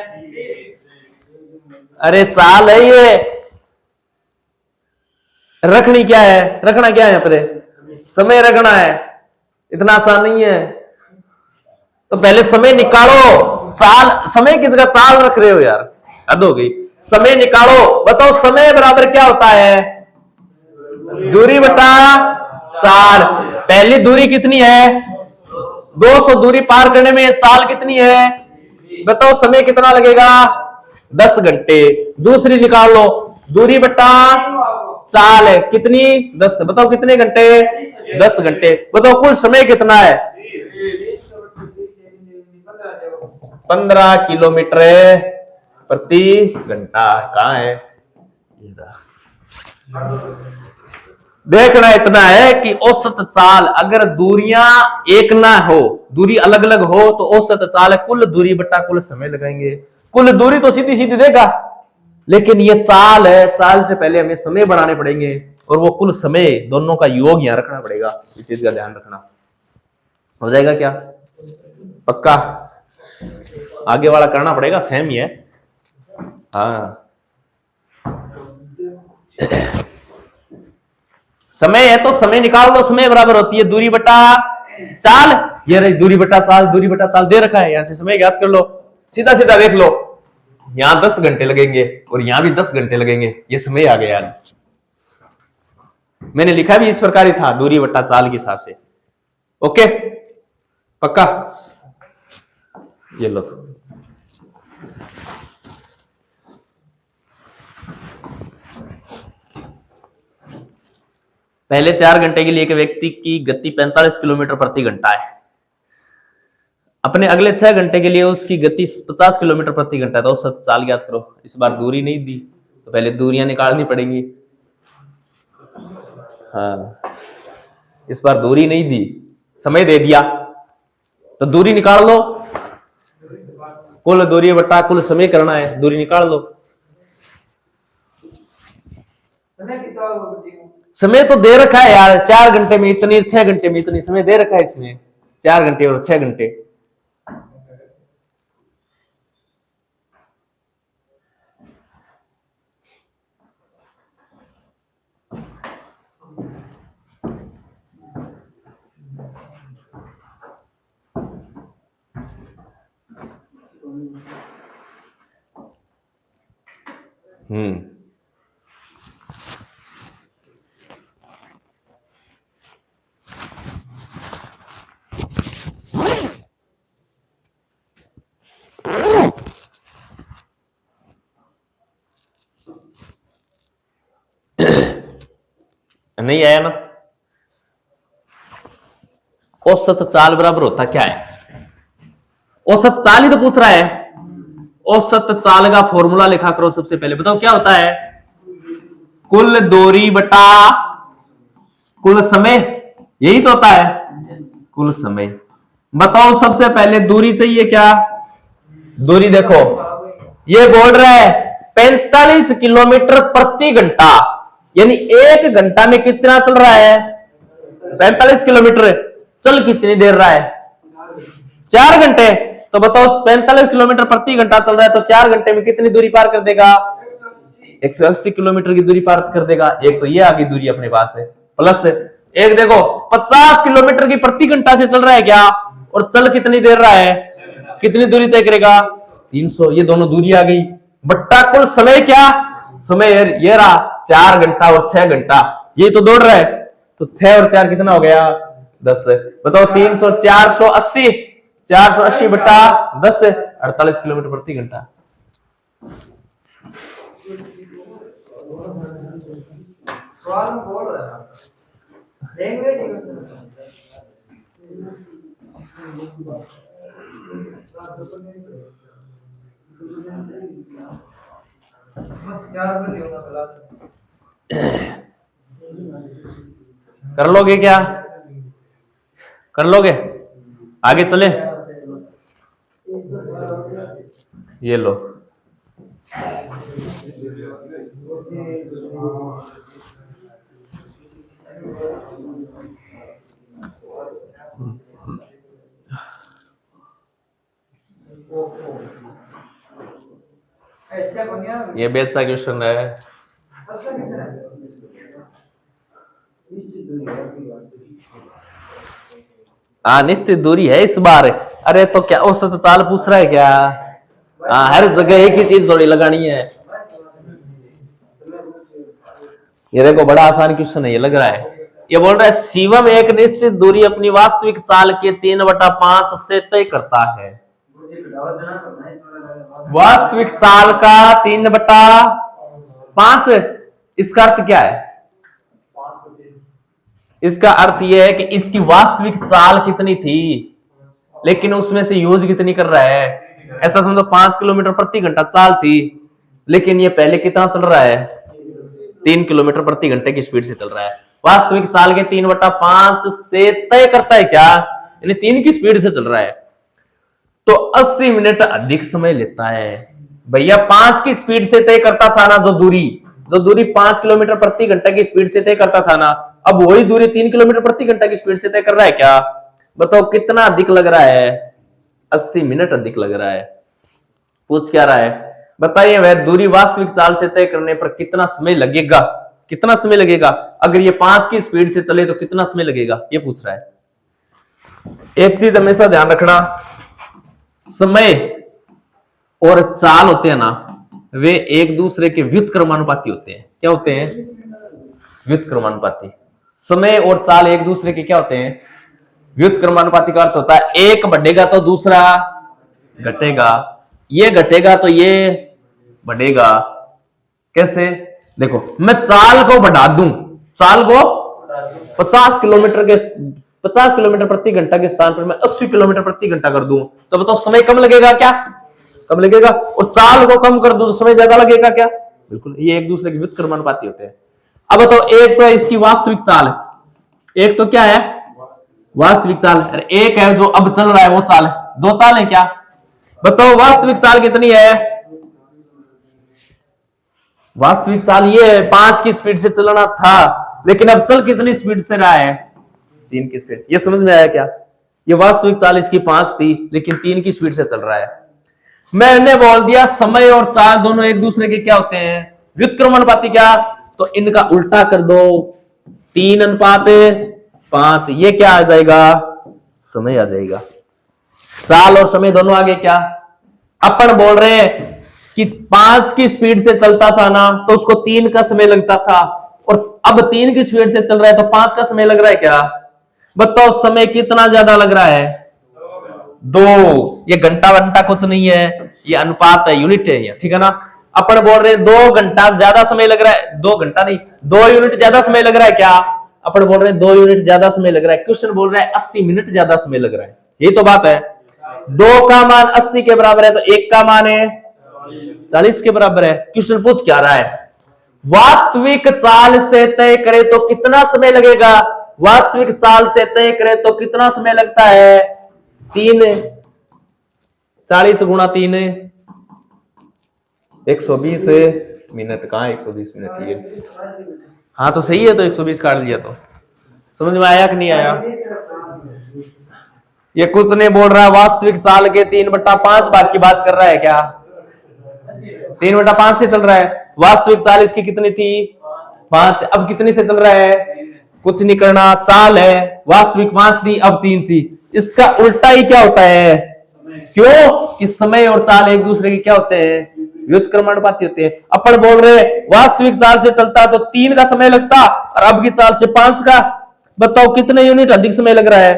अरे चाल है ये, रखनी क्या है, रखना क्या है यहाँ पर, समय रखना है, इतना आसान नहीं है। तो पहले समय निकालो, चाल समय की जगह चाल रख रहे हो यार, हद हो गई। समय निकालो, बताओ समय बराबर क्या होता है, दूरी बटा चाल। पहली दूरी कितनी है 200, दूरी पार करने में चाल कितनी है, बताओ समय कितना लगेगा 10 घंटे। दूसरी निकाल लो, दूरी बटा चाल है कितनी 10, बताओ कितने घंटे 10 घंटे। बताओ कुल समय कितना है 15 किलोमीटर प्रति घंटा। कहां है, देखना इतना है कि औसत चाल, अगर दूरियां एक ना हो, दूरी अलग अलग हो, तो औसत चाल है कुल दूरी बटा कुल समय लगाएंगे। कुल दूरी तो सीधी सीधी देगा, लेकिन ये चाल है, चाल से पहले हमें समय बढ़ाने पड़ेंगे, और वो कुल समय दोनों का योग यहां रखना पड़ेगा। इस चीज का ध्यान रखना। हो जाएगा क्या, पक्का, आगे वाला करना पड़ेगा, सेम ही है। हाँ समय है तो समय निकाल दो, समय बराबर होती है दूरी बटा चाल। ये रही दूरी बटा चाल, दूरी बटा चाल दे रखा है, यहां से समय ज्ञात कर लो, सीधा सीधा देख लो, यहां 10 घंटे लगेंगे और यहां भी 10 घंटे लगेंगे, ये समय आ गया। मैंने लिखा भी इस प्रकार ही था, दूरी बटा चाल के हिसाब से। ओके पक्का, ये लो। पहले 4 घंटे के लिए एक व्यक्ति की गति 45 किलोमीटर प्रति घंटा है, अपने अगले 6 घंटे के लिए उसकी गति 50 किलोमीटर प्रति घंटा है, तो औसत चाल ज्ञात करो। इस बार दूरी नहीं दी तो पहले दूरियां निकालनी पड़ेंगी। हाँ, इस बार दूरी नहीं दी, समय दे दिया, तो दूरी निकाल लो, कुल दूरी बटा कुल समय करना है, दूरी निकाल लो। समय तो दे रखा है यार, 4 घंटे में इतनी, 6 घंटे में इतनी, समय दे रखा है इसमें, 4 घंटे और 6 घंटे। नहीं आया ना। औसत चाल बराबर होता क्या है, औसत चाल ही तो पूछ रहा है। औसत चाल का फॉर्मूला लिखा करो सबसे पहले, बताओ क्या होता है, कुल दूरी बटा कुल समय, यही तो होता है कुल समय। बताओ सबसे पहले दूरी चाहिए क्या, दूरी देखो ये बोल रहा है 45 किलोमीटर प्रति घंटा, यानी 1 घंटा में कितना चल रहा है, 45 किलोमीटर। चल कितनी देर रहा है, 4 घंटे। तो बताओ 45 किलोमीटर प्रति घंटा चल रहा है, तो 4 घंटे में कितनी दूरी पार कर देगा, 180 किलोमीटर की दूरी पार कर देगा। एक तो ये आगे दूरी अपने पास है, प्लस एक देखो 50 किलोमीटर की प्रति घंटा से चल रहा है क्या, और चल कितनी देर रहा है, कितनी दूरी तय करेगा, 300। ये दोनों दूरी आ गई, बट्टा कुल समय क्या, समय ये रहा 4 घंटा और 6 घंटा, ये तो दौड़ रहा है, तो 6 और 4 कितना हो गया, 10। बताओ 300, 480, 480 बट्टा 10, 48 किलोमीटर प्रति घंटा। कर लोगे क्या, कर लोगे, आगे चले, ये लो। ये बेस्ट सा क्वेश्चन है। हाँ निश्चित दूरी है इस बार। अरे तो क्या औसत चाल पूछ रहा है क्या, हाँ हर जगह एक ही चीज थोड़ी लगानी है। ये देखो बड़ा आसान क्वेश्चन है, ये लग रहा है। ये बोल रहा है शिवम एक निश्चित दूरी अपनी वास्तविक चाल के 3/5 से तय करता है। वास्तविक चाल का 3/5, इसका अर्थ क्या है, इसका अर्थ यह है कि इसकी वास्तविक चाल कितनी थी, लेकिन उसमें से यूज कितनी कर रहा है। ऐसा समझो 5 किलोमीटर प्रति घंटा चाल थी, लेकिन ये पहले कितना चल रहा है, 3 किलोमीटर प्रति घंटे की स्पीड से चल रहा है। वास्तविक चाल के 3/5 से तय करता है क्या, यानी 3 की स्पीड से चल रहा है, तो 80 मिनट अधिक समय लेता है। भैया 5 की स्पीड से तय करता था ना, जो दूरी 5 किलोमीटर प्रति घंटा की स्पीड से तय करता था ना, अब वही दूरी 3 किलोमीटर प्रति घंटा की स्पीड से तय कर रहा है क्या। बताओ कितना अधिक लग रहा है, 80 मिनट अधिक लग रहा है। पूछ क्या रहा है, बताइए वह दूरी वास्तविक चाल से तय करने पर कितना समय लगेगा। कितना समय लगेगा? अगर ये 5 की स्पीड से चले तो कितना समय लगेगा, ये पूछ रहा है। एक चीज हमेशा ध्यान रखना, समय और चाल होते हैं ना, वे एक दूसरे के व्युत्क्रमानुपाती होते हैं। क्या होते हैं? व्युत्क्रमानुपाती। समय और चाल एक दूसरे के क्या होते हैं? व्युत्क्रमानुपाती का अर्थ होता है एक बढ़ेगा तो दूसरा घटेगा, ये घटेगा तो ये बढ़ेगा। कैसे? देखो, मैं चाल को बढ़ा दूं, चाल को 50 किलोमीटर प्रति घंटा के स्थान पर मैं 80 किलोमीटर प्रति घंटा कर दूं, तो बताओ समय कम लगेगा क्या? कम लगेगा। और चाल को कम कर दूं तो समय ज्यादा लगेगा क्या? बिल्कुल, ये एक दूसरे के व्युत्क्रमानुपाती होते हैं। अब बताओ, एक तो इसकी वास्तविक चाल है, एक तो क्या है? वास्तविक चाल। एक है जो अब चल रहा है वो चाल है, दो चाल है क्या? बताओ वास्तविक चाल कितनी है? वास्तविक चाल ये है 5 की स्पीड से चलना था, लेकिन अब चल कितनी स्पीड से रहा है? 3 की स्पीड। ये समझ में आया क्या? ये वास्तविक चाल इसकी 5 थी, लेकिन 3 की स्पीड से चल रहा है। मैंने बोल दिया समय और चाल दोनों एक दूसरे के क्या होते हैं? व्युत्क्रमानुपाती। क्या? तो इनका उल्टा कर दो, 3:5। ये क्या आ जाएगा? समय आ जाएगा। चाल और समय दोनों आगे क्या? अपन बोल रहे हैं कि 5 की स्पीड से चलता था ना, तो उसको 3 का समय लगता था, और अब 3 की स्पीड से चल रहा है तो 5 का समय लग रहा है क्या? बताओ समय कितना ज्यादा लग रहा है? 2। ये घंटा वंटा कुछ नहीं है, ये अनुपात है, यूनिट है ये, ठीक है ना? अपन बोल रहे हैं 2 घंटा ज्यादा समय लग रहा है, 2 घंटा नहीं, 2 यूनिट ज्यादा समय लग रहा है क्या? अपन बोल रहे हैं 2 यूनिट ज्यादा समय लग रहा है। क्वेश्चन बोल रहा है 80 मिनट ज्यादा समय लग रहा है। यही तो बात है। 2 का मान 80 के बराबर है, तो 1 का मान है 40 के बराबर है। क्वेश्चन पूछ क्या रहा है? वास्तविक चाल से तय करे तो कितना समय लगेगा? वास्तविक चाल से तय करे तो कितना समय लगता है? 3। 40 गुणा 3 120 मिनट। कहां 120 मिनट? ये हाँ तो सही है, तो 120 काट लिया। तो समझ में आया कि नहीं आया? ये कुछ नहीं बोल रहा है, वास्तविक चाल के 3/5 भाग की बात कर रहा है क्या? 3/5 से चल रहा है। वास्तविक चाल इसकी कितनी थी? 5। अब कितनी से चल रहा है? कुछ नहीं करना, चाल है वास्तविक 5 थी, अब 3 थी। इसका उल्टा ही क्या होता है? क्यों? कि समय और चाल एक दूसरे के क्या होते हैं? व्युत्क्रमानुपाती होते हैं। अपन बोल रहे वास्तविक चाल से चलता तो 3 का समय लगता, और अब की चाल से 5 का। बताओ कितने यूनिट अधिक समय लग रहा है?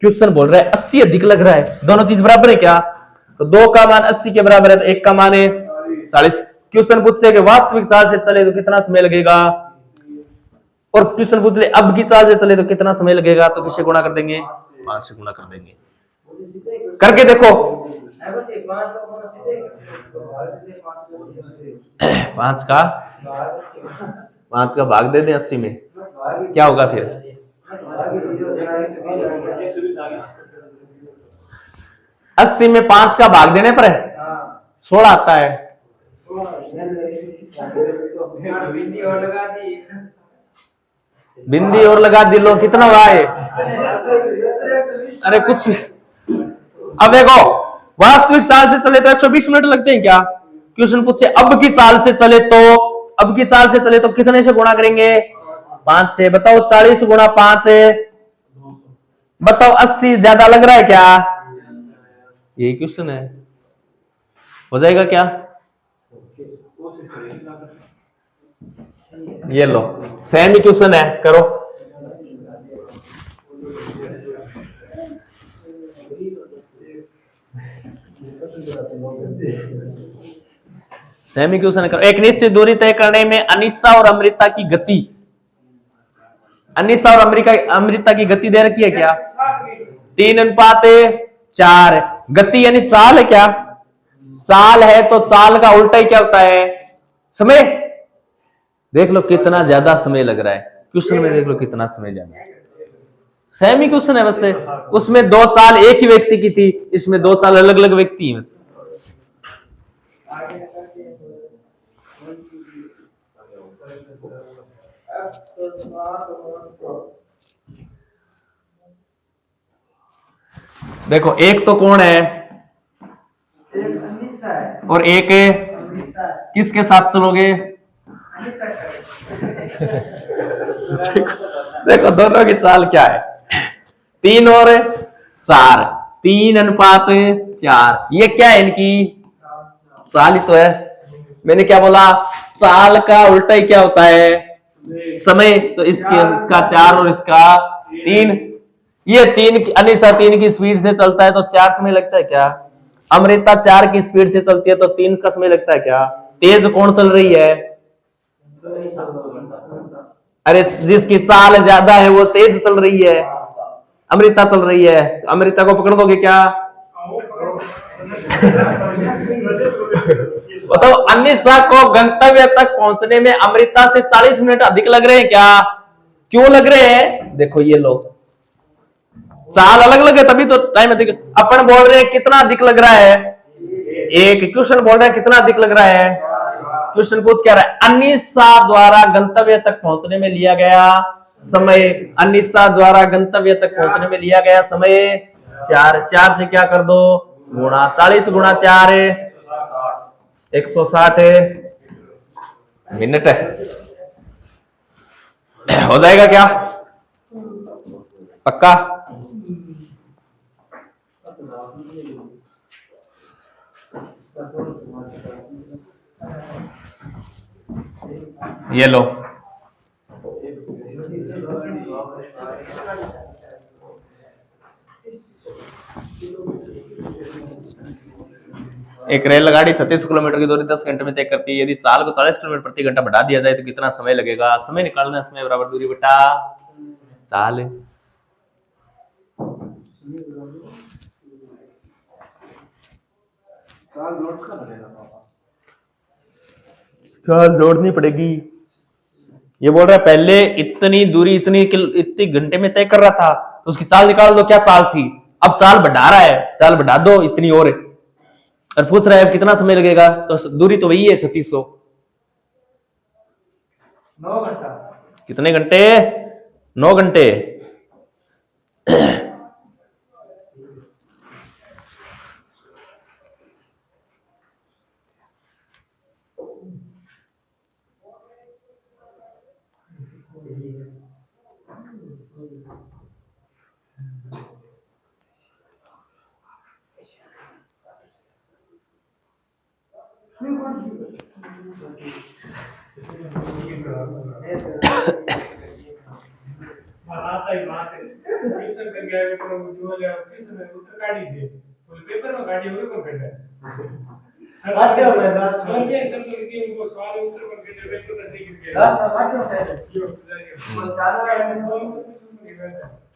क्वेश्चन बोल रहा है 80 अधिक लग रहा है। दोनों चीज बराबर है क्या? तो 2 का मान 80 के बराबर है, तो 1 का मान है 40। क्वेश्चन पूछे कि वास्तविक चाल से चले तो कितना समय लगेगा, और क्वेश्चन पूछ ले अब की चाल से चले तो कितना समय लगेगा, तो किससे गुणा कर देंगे? 5 से गुणा कर देंगे। करके देखो। 5 का भाग दे दें 80 में, क्या होगा फिर? 80 में 5 का भाग देने पर 16 आता है। बिंदी और लगा दी, लो कितना हुआ है? अरे कुछ। अब देखो, वास्तविक चाल से चले तो 120 मिनट लगते हैं क्या? क्वेश्चन पूछे अब की चाल से चले तो, अब की चाल से चले तो कितने से गुणा करेंगे? 5 से। बताओ 40 गुणा 5 है, बताओ 80 ज्यादा लग रहा है क्या? यही क्वेश्चन है। हो जाएगा क्या? ये लो, सेम ही क्वेश्चन है, करो। सेमी क्वेश्चन करो। एक निश्चित दूरी तय करने में अनिशा और अमृता की गति, अनिशा और अमृता की गति दे रखी है क्या? 3:4। गति यानी चाल है क्या? चाल है तो चाल का उल्टा ही क्या होता है? समय। देख लो कितना ज्यादा समय लग रहा है क्वेश्चन में, देख लो कितना समय ज्यादा है। सेमी क्वेश्चन है बस से। उसमें 2 चाल एक ही व्यक्ति की थी, इसमें 2 चाल अलग अलग व्यक्ति हैं। देखो एक तो कौन है और एक किसके साथ चलोगे? देखो दोनों की चाल क्या है, 3 और 4, 3:4, ये क्या है इनकी चाल ही तो है। मैंने क्या बोला, चाल का उल्टा ही क्या होता है, समय। तो इसका 4 और इसका 3, ये 3 अनिशा 3 की स्पीड से चलता है तो 4 समय लगता है क्या, अमृता 4 की स्पीड से चलती है तो 3 का समय लगता है क्या। तेज कौन चल रही है, अरे जिसकी चाल ज्यादा है वो तेज चल रही है, अमृता चल रही है। अमृता को पकड़ दोगे क्या, बताओ। अनिशा को गंतव्य तक पहुंचने में अमृता से 40 मिनट अधिक लग रहे हैं क्या, क्यों लग रहे हैं, देखो ये लो चाल अलग अलग है तभी तो टाइम अधिक। अपन बोल रहे हैं कितना अधिक लग रहा है, एक क्वेश्चन बोल रहे हैं कितना अधिक लग रहा है, क्वेश्चन पूछ क्या रहा है, अनिशा द्वारा गंतव्य तक पहुंचने में लिया गया समय, अनिशा द्वारा गंतव्य तक पहुंचने में लिया गया समय 4 से क्या कर दो गुणा, 40 गुणा 4 160 मिनट है, हो जाएगा क्या पक्का। ये लो एक रेलगाड़ी 36 किलोमीटर की दूरी 10 घंटे में तय करती है। यदि चाल को 40 किलोमीटर प्रति घंटा बढ़ा दिया जाए तो कितना समय लगेगा, समय निकालना, समय बराबर दूरी बटा चाल। चाल जोड़नी पड़ेगी। ये बोल रहा है पहले इतनी दूरी इतनी घंटे में तय कर रहा था तो उसकी चाल निकाल दो, क्या चाल थी, अब चाल बढ़ा रहा है, चाल बढ़ा दो इतनी और पूछ रहा है कितना समय लगेगा, तो दूरी तो वही है 3600, 9 घंटा, कितने घंटे, 9 घंटे।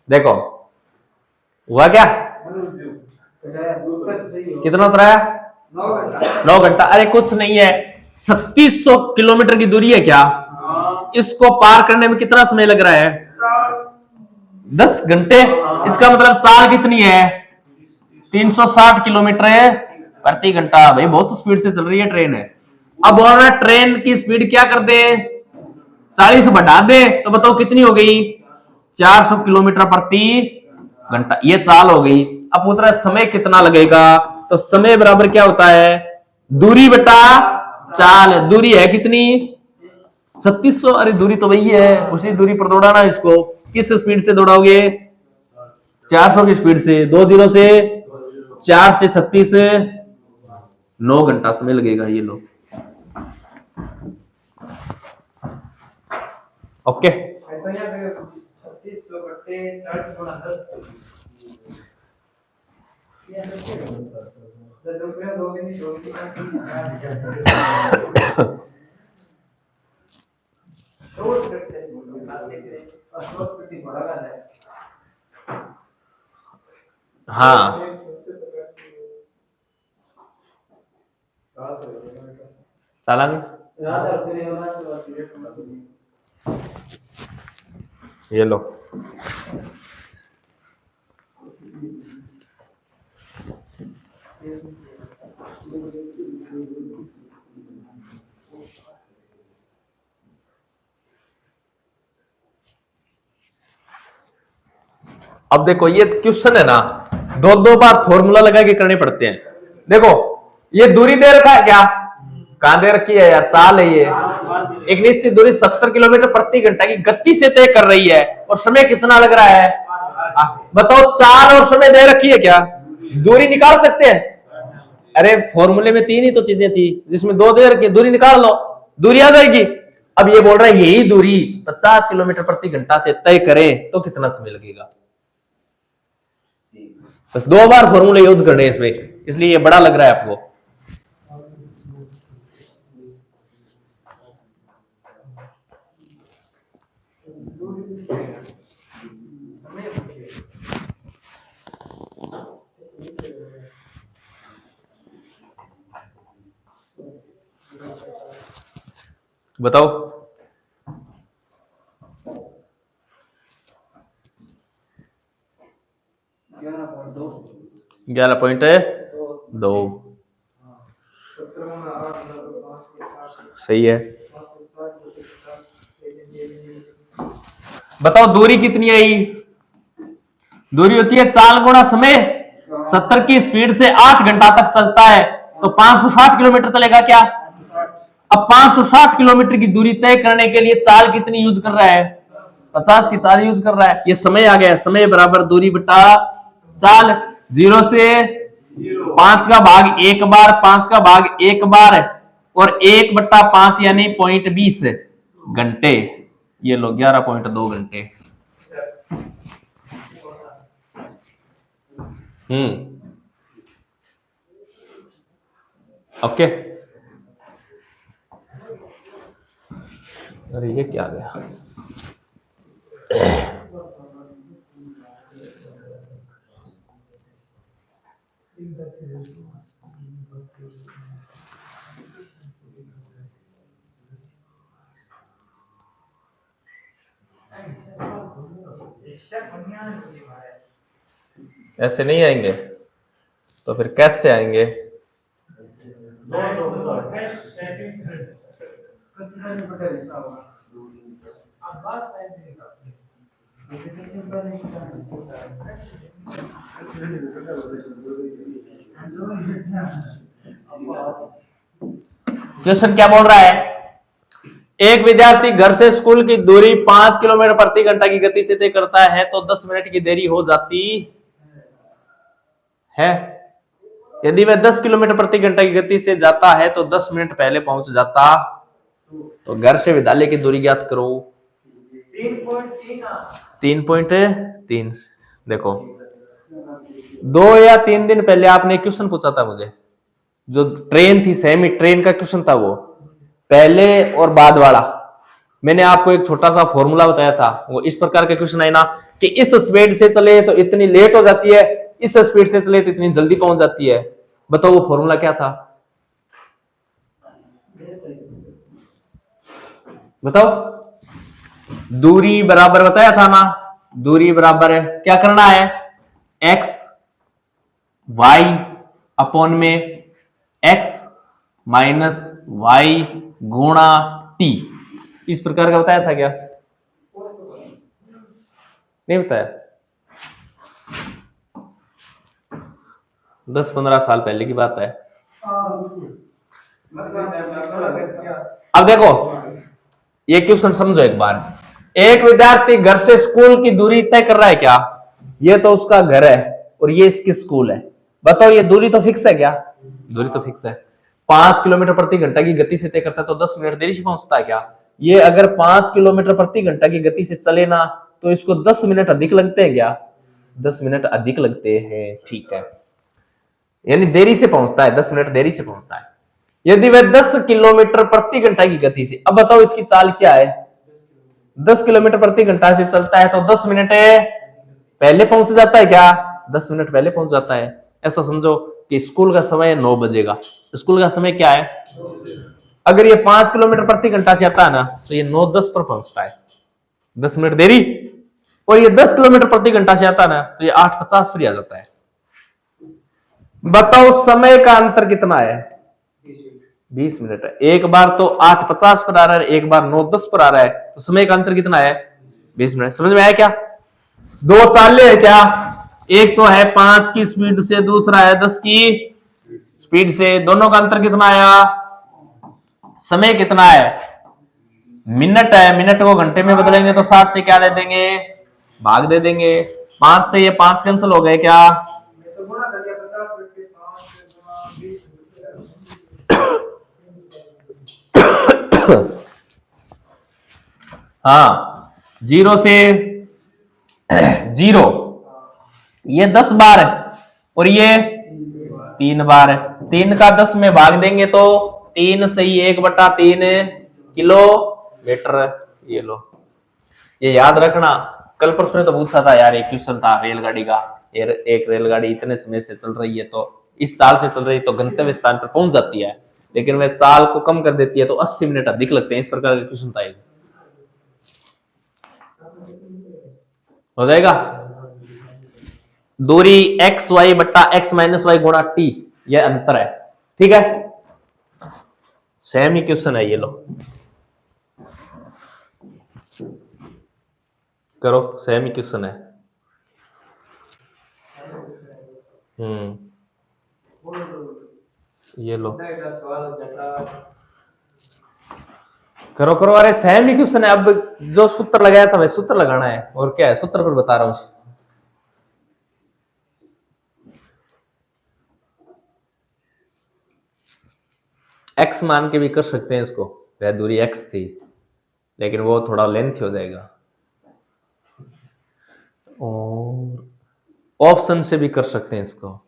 देखो हुआ क्या, कितना उतरा है, 9 घंटा। अरे कुछ नहीं है, 3600 किलोमीटर की दूरी है क्या, इसको पार करने में कितना समय लग रहा है, 10 घंटे। इसका मतलब चाल कितनी है, 360 किलोमीटर प्रति घंटा। भाई बहुत स्पीड से चल रही है ट्रेन है। अब बोल रहा ट्रेन की स्पीड क्या कर दे, 40 बढ़ा दे तो बताओ कितनी हो गई, 400 किलोमीटर प्रति घंटा, ये चाल हो गई। अब पूछ रहा है समय कितना लगेगा, तो समय बराबर क्या होता है, दूरी बटा चाल। दूरी है कितनी 3600, अरे दूरी तो वही है, उसी दूरी पर दौड़ाना इसको। किस स्पीड से दौड़ाओगे, 400 की स्पीड से, 2 0 से 4 से 36, 9 घंटा समय लगेगा। ये लो ओके। हाँ चला ये लो अब देखो ये क्वेश्चन है ना, 2 बार फॉर्मूला लगा के करने पड़ते हैं। देखो ये दूरी दे रखा है क्या, कहां दे रखी है यार, चाल है ये एक निश्चित दूरी 70 किलोमीटर प्रति घंटा की गति से तय कर रही है और समय कितना लग रहा है? बताओ, चाल और समय दे रखी है क्या? दूरी निकाल सकते हैं? अरे फॉर्मूले में 3 ही तो चीजें थी जिसमें 2 दे रखी, दूरी निकाल लो, दूरी आ जाएगी। अब ये बोल रहा है यही दूरी 50 किलोमीटर प्रति घंटा से तय करें तो कितना समय लगेगा? बस 2 बार फॉर्मूले यूज करने इसमें, इसलिए ये बड़ा लग रहा है आपको। बताओ, 11.2 सही है। बताओ दूरी कितनी आई? दूरी होती है चाल गुणा समय। 70 की स्पीड से 8 घंटा तक चलता है तो 560 किलोमीटर चलेगा क्या? अब 560 किलोमीटर की दूरी तय करने के लिए चाल कितनी यूज कर रहा है? 50 की चाल यूज कर रहा है। ये समय आ गया, समय बराबर दूरी बटा चाल। 0 से 5 का भाग 1 बार, 5 का भाग 1 बार और 1/5 यानी 0.20 घंटे। ये लो 11.2 घंटे। ओके। अरे ये क्या गया? ऐसे नहीं आएंगे तो फिर कैसे आएंगे? क्वेश्चन क्या बोल रहा है? एक विद्यार्थी घर से स्कूल की दूरी 5 किलोमीटर प्रति घंटा की गति से तय करता है तो 10 मिनट की देरी हो जाती है। यदि वह 10 किलोमीटर प्रति घंटा की गति से जाता है तो 10 मिनट पहले पहुंच जाता। तो घर से विद्यालय की दूरी ज्ञात करो। 3.3। देखो 2 या 3 दिन पहले आपने क्वेश्चन पूछा था मुझे, जो ट्रेन थी, सेमी ट्रेन का क्वेश्चन था, वो पहले और बाद वाला। मैंने आपको एक छोटा सा फॉर्मूला बताया था। वो इस प्रकार के क्वेश्चन है ना कि इस स्पीड से चले तो इतनी लेट हो जाती है, इस स्पीड से चले तो इतनी जल्दी पहुंच जाती है। बताओ वो फॉर्मूला क्या था? बताओ। दूरी बराबर बताया था ना, दूरी बराबर है क्या करना है? x y अपॉन में x माइनस वाई गुणा t। इस प्रकार का बताया था क्या? नहीं बताया? 10-15 साल पहले की बात है। अब देखो ये क्वेश्चन समझो एक बार। एक विद्यार्थी घर से स्कूल की दूरी तय कर रहा है क्या? ये तो उसका घर है और ये इसकी स्कूल है। बताओ ये दूरी तो फिक्स है क्या? दूरी तो फिक्स है। 5 किलोमीटर प्रति घंटा की गति से तय करता है तो 10 मिनट देरी से पहुंचता है क्या? ये अगर 5 किलोमीटर प्रति घंटा की गति से चले ना तो इसको 10 मिनट अधिक लगते हैं क्या? 10 मिनट अधिक लगते हैं, ठीक है। यानी देरी से पहुंचता है, 10 मिनट देरी से पहुंचता है। यदि वह 10 किलोमीटर प्रति घंटा की गति से, अब बताओ इसकी चाल क्या है? 10 किलोमीटर प्रति घंटा से चलता है तो 10 मिनट पहले पहुंच जाता है क्या? 10 मिनट पहले पहुंच जाता है। ऐसा समझो कि स्कूल का समय 9 बजेगा। स्कूल का समय क्या है? अगर ये 5 किलोमीटर प्रति घंटा से आता है ना तो ये 9:10 पर पहुंचता है, 10 मिनट देरी। और ये 10 किलोमीटर प्रति घंटा से आता है ना तो ये 8:50 पर आ जाता है। बताओ समय का अंतर कितना है? 20 मिनट है। एक बार तो 8:50 पर आ रहा है, एक बार 9:10 पर आ रहा है, तो समय का अंतर कितना है? 20 मिनट। समझ में आया क्या? 2 चाले है क्या? एक तो है 5 की स्पीड से, दूसरा है 10 की स्पीड से। दोनों का अंतर कितना आया? समय कितना है? मिनट है, मिनट को घंटे में बदलेंगे तो 60 से क्या दे देंगे, भाग दे देंगे। 5 से ये 5 कैंसिल हो गए क्या, हाँ 0 से 0, ये 10 बार है और ये 3 बार है। 3 का 10 में भाग देंगे तो 3 सही 1/3 किलोमीटर। ये लो, ये याद रखना। कल परसों तो पूछा था यार, एक क्वेश्चन था रेलगाड़ी का। एक रेलगाड़ी इतने समय से चल रही है, तो इस चाल से चल रही है तो गंतव्य स्थान पर पहुंच जाती है, लेकिन वह चाल को कम कर देती है तो 80 मिनट अधिक लगते हैं। इस प्रकार का क्वेश्चन था, हो जाएगा। दूरी एक्स वाई बट्टा एक्स माइनस वाई गुणा टी, यह अंतर है। ठीक है, सेम ही क्वेश्चन है, ये लो करो, सेम ही क्वेश्चन है। ये लो करो करो, अरे सेम ही क्वेश्चन है। अब जो सूत्र लगाया था वह सूत्र लगाना है, और क्या है, सूत्र पर बता रहा हूं। एक्स मान के भी कर सकते हैं इसको, वह दूरी एक्स थी, लेकिन वो थोड़ा लेंथ हो जाएगा। और ऑप्शन से भी कर सकते हैं इसको।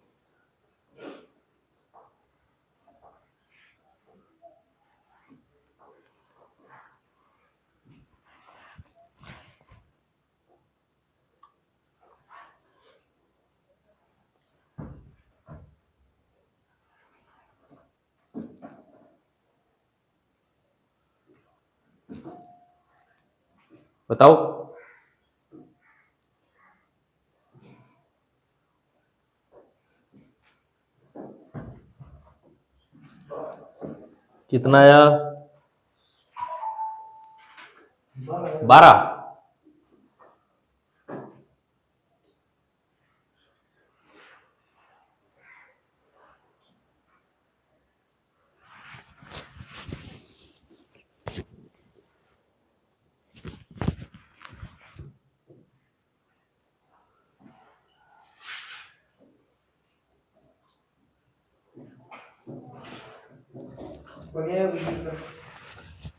बताओ, कितना आया, 12।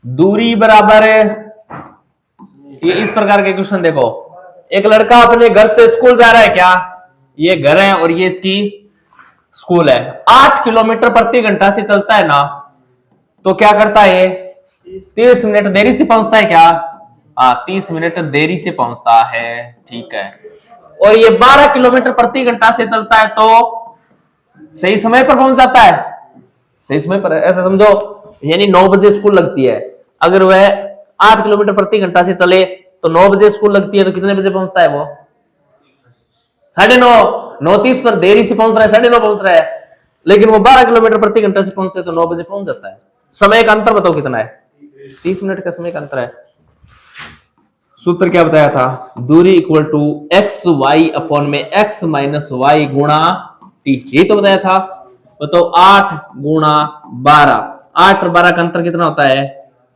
दूरी बराबर, ये इस प्रकार के क्वेश्चन देखो। एक लड़का अपने घर से स्कूल जा रहा है, क्या ये घर है और ये इसकी स्कूल है। 8 किलोमीटर प्रति घंटा से चलता है ना, तो क्या करता है, 30 मिनट देरी से पहुंचता है क्या, 30 मिनट देरी से पहुंचता है। ठीक है, और ये 12 किलोमीटर प्रति घंटा से चलता है, तो सही समय पर पहुंच जाता है। सही समय पर, ऐसा समझो, यानी 9 बजे स्कूल लगती है, अगर वह 8 किलोमीटर प्रति घंटा से चले तो 9 बजे स्कूल लगती है, तो कितने बजे पहुंचता है वो, 9:30। 9:30 पर देरी से पहुंच रहा है, 9:30 पहुंच रहा है, लेकिन वो 12 किलोमीटर प्रति घंटा से पहुंचते तो 9 बजे पहुंच जाता है। समय का अंतर बताओ कितना है, 30 मिनट का समय का अंतर है। सूत्र क्या बताया था, दूरी equal to X Y upon में एक्स माइनस वाई गुणा टी, यही तो बताया था। बताओ 8 गुणा 12, 8 और 12 का अंतर कितना होता है,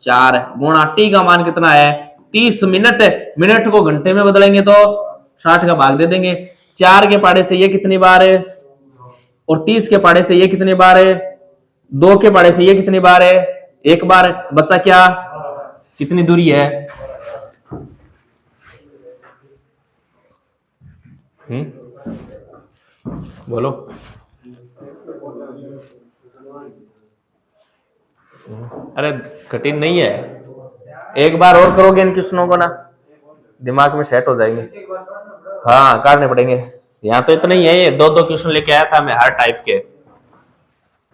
4, गुणा टी का मान कितना है 30 मिनट। मिनट को घंटे में बदलेंगे तो 60 का भाग दे देंगे। 4 के पाड़े से ये कितनी बार है, और 30 के पाड़े से ये कितनी बार है, 2 के पाड़े से ये कितनी बार है, 1 बार। बच्चा क्या, कितनी दूरी है, बोलो। अरे कठिन नहीं है, एक बार और करोगे इन क्वेश्चनों को ना, दिमाग में सेट हो जाएंगे। हाँ काटने पड़ेंगे, यहाँ तो इतना ही है, ये 2-2 क्वेश्चन लेके आया था मैं हर टाइप के।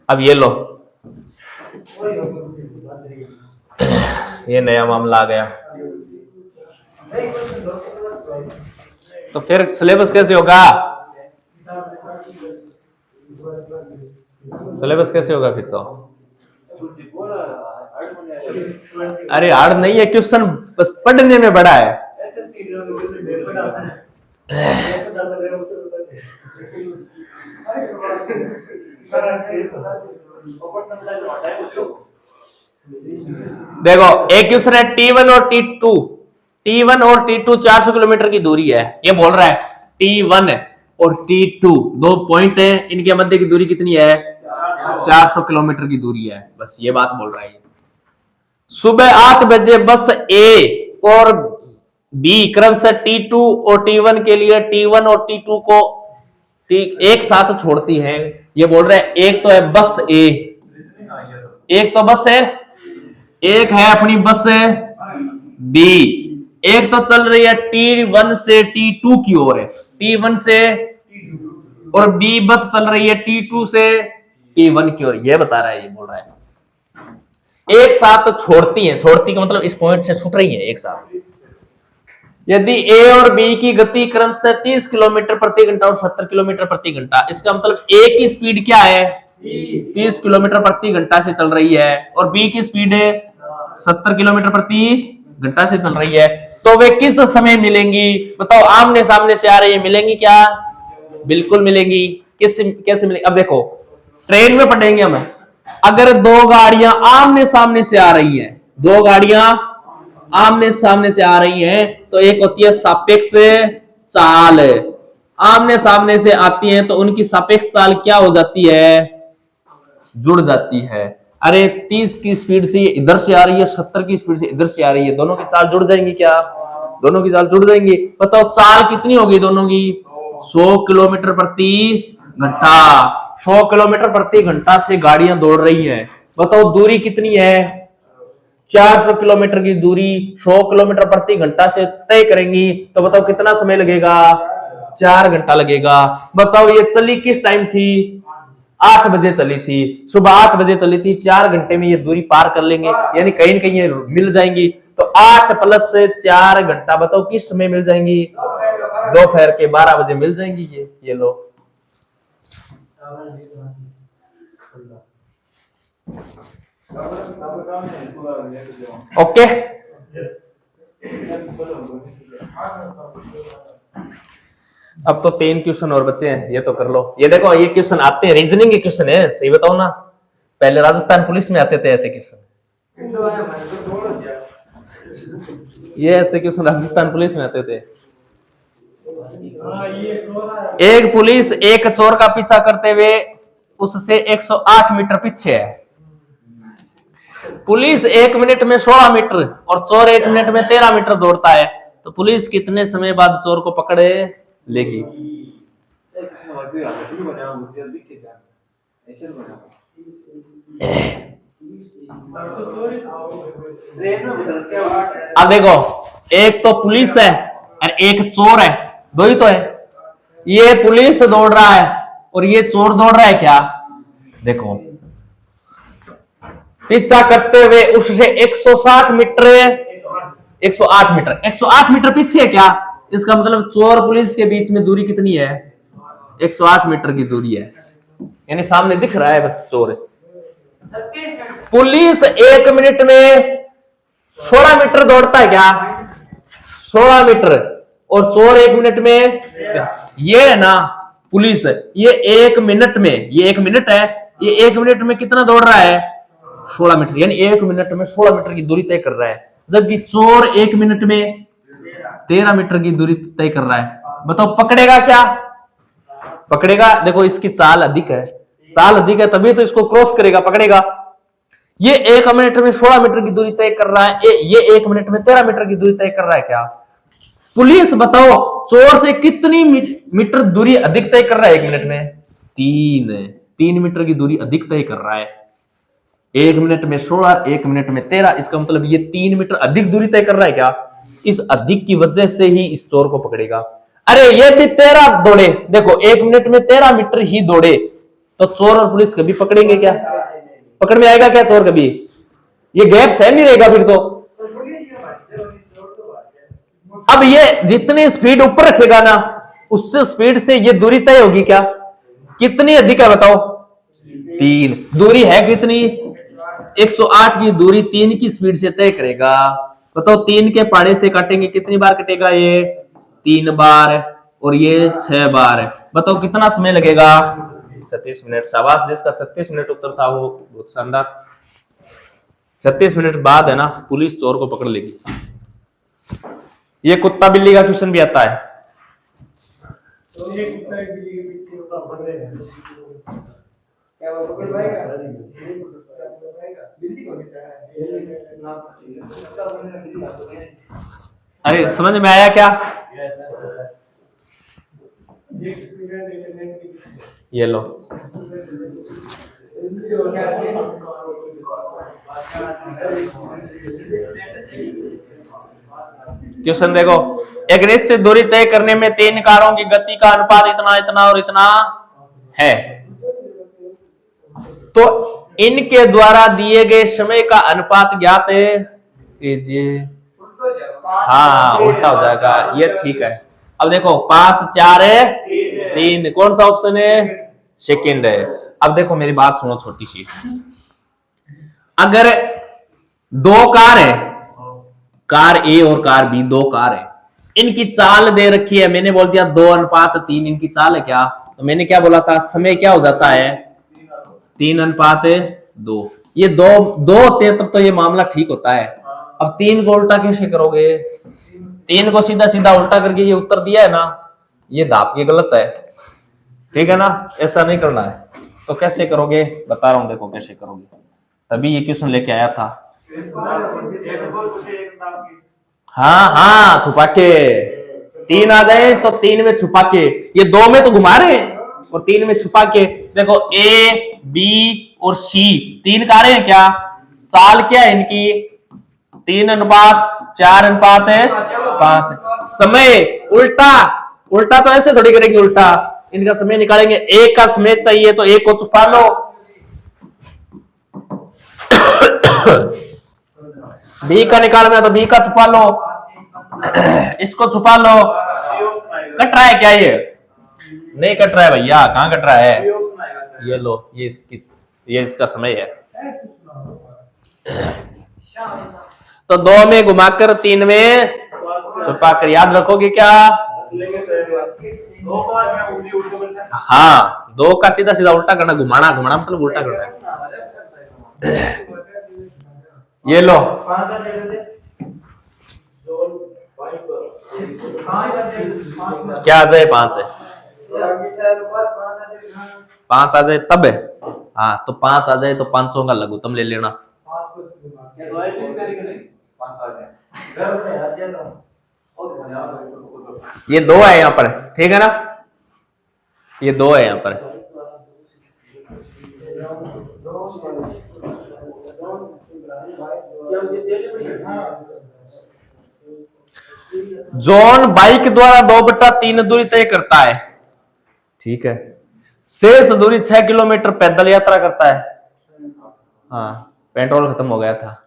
अब ये लो, ये नया मामला आ गया, तो फिर सिलेबस कैसे होगा, सिलेबस कैसे होगा फिर तो। अरे हार्ड नहीं है क्वेश्चन, बस पढ़ने में बड़ा है। देखो एक क्वेश्चन है T1 और T2, T1 और T2 400 किलोमीटर की दूरी है। ये बोल रहा है T1 और T2 दो पॉइंट है, इनके मध्य की दूरी कितनी है? 400 किलोमीटर की दूरी है। बस ये बात बोल रहा है। सुबह 8 बजे बस ए और बी क्रम से T2 और T1 के लिए T1 और T2 को एक साथ छोड़ती है। ये बोल रहा है एक तो है बस ए, एक तो बस है, एक है अपनी बस है बी, एक तो चल रही है T1 से T2 की ओर है, T1 से, और बी बस चल रही है T2 से T1 की ओर। ये बता रहा है, ये बोल रहा है एक साथ तो छोड़ती है, छोड़ती का मतलब इस पॉइंट से छूट रही है एक साथ। यदि ए और बी की गति क्रम से 30 किलोमीटर प्रति घंटा और 70 किलोमीटर प्रति घंटा, इसका मतलब ए की स्पीड क्या है? 30 किलोमीटर प्रति घंटा से चल रही है और बी की स्पीड 70 किलोमीटर प्रति घंटा से चल रही है, तो वे किस समय मिलेंगी? बताओ, आमने सामने से आ रही है, मिलेंगी क्या? बिल्कुल मिलेंगी। कैसे मिलेंगी? अब देखो ट्रेन में पढ़ेंगे हम, अगर दो गाड़ियां आमने सामने से आ रही हैं, दो गाड़ियां आमने सामने से आ रही हैं, तो एक होती है सापेक्ष चाल। आमने सामने से आती हैं तो उनकी सापेक्ष चाल क्या हो जाती है? जुड़ जाती है। अरे 30 की स्पीड से इधर से आ रही है, 70 की स्पीड से इधर से आ रही है, दोनों की चाल जुड़ जाएंगी क्या? दोनों की चाल जुड़ जाएंगी। बताओ चाल कितनी होगी दोनों की? 100 किलोमीटर प्रति घंटा। 100 किलोमीटर प्रति घंटा से गाड़ियां दौड़ रही हैं। बताओ दूरी कितनी है? 400 किलोमीटर की दूरी 100 किलोमीटर प्रति घंटा से तय करेंगी, तो बताओ कितना समय लगेगा? 4 घंटा लगेगा। बताओ ये चली किस टाइम थी? 8 बजे चली थी, सुबह 8 बजे चली थी, 4 घंटे में ये दूरी पार कर लेंगे, यानी कहीं न कहीं ये मिल जाएंगी। तो 8 प्लस 4 घंटा, बताओ किस समय मिल जाएंगी? दोपहर के 12 बजे मिल जाएंगी। ये लो। ओके, अब तो 3 क्वेश्चन और बचे हैं, ये तो कर लो। ये देखो ये क्वेश्चन आते हैं, रीजनिंग के क्वेश्चन है, सही बताओ ना। पहले राजस्थान पुलिस में आते थे ऐसे क्वेश्चन, ये ऐसे क्वेश्चन राजस्थान पुलिस में आते थे। एक पुलिस एक चोर का पीछा करते हुए उससे 108 मीटर पीछे है। पुलिस 1 मिनट में 16 मीटर और चोर 1 मिनट में 13 मीटर दौड़ता है, तो पुलिस कितने समय बाद चोर को पकड़े लेगी? अब देखो एक तो पुलिस है और एक चोर है, दो ही तो है। ये पुलिस दौड़ रहा है और ये चोर दौड़ रहा है क्या? देखो पीछा करते हुए उससे 160 मीटर 108 मीटर 108 मीटर पीछे है क्या? इसका मतलब चोर पुलिस के बीच में दूरी कितनी है? 108 मीटर की दूरी है, यानी सामने दिख रहा है बस चोर। पुलिस 1 मिनट में 16 मीटर दौड़ता है क्या? 16 मीटर, और चोर 1 मिनट में, ये है ना पुलिस, ये 1 मिनट में, ये 1 मिनट है, ये 1 मिनट में कितना दौड़ रहा है? 16 मीटर, यानी 1 मिनट में 16 मीटर की दूरी तय कर रहा है, जबकि चोर 1 मिनट में 13 मीटर की दूरी तय कर रहा है। बताओ पकड़ेगा क्या? पकड़ेगा। देखो इसकी चाल अधिक है, चाल अधिक है तभी तो इसको क्रॉस करेगा, पकड़ेगा। ये 1 मिनट में 16 मीटर की दूरी तय कर रहा है, ये 1 मिनट में 13 मीटर की दूरी तय कर रहा है क्या? पुलिस बताओ चोर से कितनी मीटर दूरी अधिक तय कर रहा है 1 मिनट में? 3 मीटर की दूरी अधिक तय कर रहा है। 1 मिनट में 16, 1 मिनट में 13, इसका मतलब ये 3 मीटर अधिक दूरी तय कर रहा है क्या? इस अधिक की वजह से ही इस चोर को पकड़ेगा। अरे ये भी 13 दौड़े, देखो 1 मिनट में 13 मीटर ही दौड़े, तो चोर और पुलिस कभी पकड़ेंगे क्या? पकड़ में आएगा क्या चोर कभी? ये गैप सह नहीं रहेगा फिर तो। अब ये जितनी स्पीड ऊपर रखेगा ना, उससे स्पीड से ये दूरी तय होगी क्या? कितनी अधिक है बताओ? 3। दूरी है कितनी? 108 की दूरी 3 की स्पीड से तय करेगा। बताओ 3 के पहाड़े से काटेंगे, कितनी बार कटेगा? ये 3 बार, और ये 6 बार। बताओ कितना समय लगेगा? 36 मिनट। शाबाश, जिसका 36 मिनट उत्तर था वो बहुत शानदार। 36 मिनट बाद है ना पुलिस चोर को पकड़ लेगी। ये कुत्ता बिल्ली का क्वेश्चन भी आता है। अरे समझ में आया क्या? ये लो, क्वेश्चन देखो, एक निश्चित दूरी तय करने में तीन कारों की गति का अनुपात इतना इतना और इतना है, तो इनके द्वारा दिए गए समय का अनुपात ज्ञात कीजिए। हाँ उल्टा हो जाएगा, ये ठीक है। अब देखो 5 4 3, कौन सा ऑप्शन है? सेकंड है। अब देखो मेरी बात सुनो छोटी सी, अगर दो कार है, कार ए और कार बी, दो कार है, इनकी चाल दे रखी है, मैंने बोल दिया 2:3 इनकी चाल है क्या, तो मैंने क्या बोला था, समय क्या हो जाता है 3:2। ये दो होते हैं तब तो ये मामला ठीक होता है। अब 3 को उल्टा कैसे करोगे? 3 को सीधा सीधा उल्टा करके ये उत्तर दिया है ना, ये दाप के गलत है, ठीक है ना, ऐसा नहीं करना है। तो कैसे करोगे बता रहा हूं, देखो कैसे करोगे, तभी ये क्वेश्चन लेके आया था। हाँ छुपा के 3 आ जाए तो 3 में छुपा के, ये 2 में तो घुमा रहे और 3 में छुपा के। देखो ए बी और सी 3 कारें हैं क्या, चाल क्या है इनकी 3:4:5। समय उल्टा तो ऐसे थोड़ी करेंगे, उल्टा इनका समय निकालेंगे। एक का समय चाहिए तो एक को छुपा लो, बी का निकालना है तो बी का छुपा लो, इसको छुपा लो। कट रहा है क्या? ये नहीं कट रहा है भैया, कहां कट रहा है? ये लो, ये इसका समय है। तो 2 में घुमाकर 3 में छुपाकर, याद रखोगे क्या? हाँ 2 का सीधा सीधा उल्टा करना, घुमाना मतलब उल्टा करना है। ये लो, क्या आ जाए 5 है, 5 आ जाए तब है। हाँ तो 5 आ जाए तो 500 का लघुत्तम ले लेना। ये 2 है यहाँ पर, ठीक है ना, ये 2 है यहाँ पर। जॉन बाइक द्वारा 2/3 दूरी तय करता है, ठीक है, शेष दूरी 6 किलोमीटर पैदल यात्रा करता है। हाँ पेट्रोल खत्म हो गया था,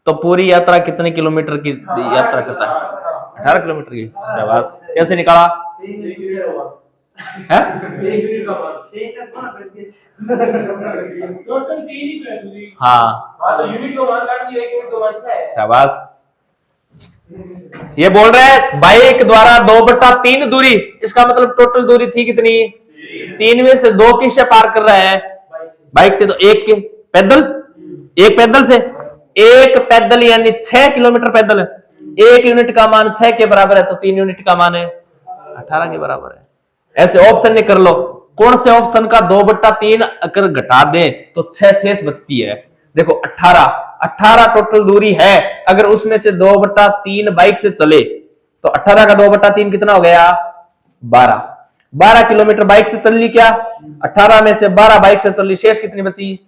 तो पूरी यात्रा कितने किलोमीटर की यात्रा करता है? 18 किलोमीटर की। शाबाश, कैसे निकाला है? हाँ शाबाश, ये बोल रहे हैं बाइक द्वारा 2/3 दूरी, इसका मतलब टोटल दूरी थी कितनी? 3 में से 2 किससे पार कर रहा है? बाइक से। तो एक पैदल से, एक पैदल यानी 6 किलोमीटर पैदल है। 1 यूनिट का मान 6 के बराबर है, तो 3 यूनिट का मान है 18 के बराबर है। ऐसे ऑप्शन नहीं कर लो, कौन से ऑप्शन का 2/3 अगर घटा दे तो 6 शेष बचती है। देखो 18 टोटल दूरी है, अगर उसमें से 2/3 बाइक से चले तो 18 का 2/3 कितना हो गया? 12 किलोमीटर बाइक से चल ली क्या? 18 में से 12 बाइक से चल ली, शेष कितनी बची?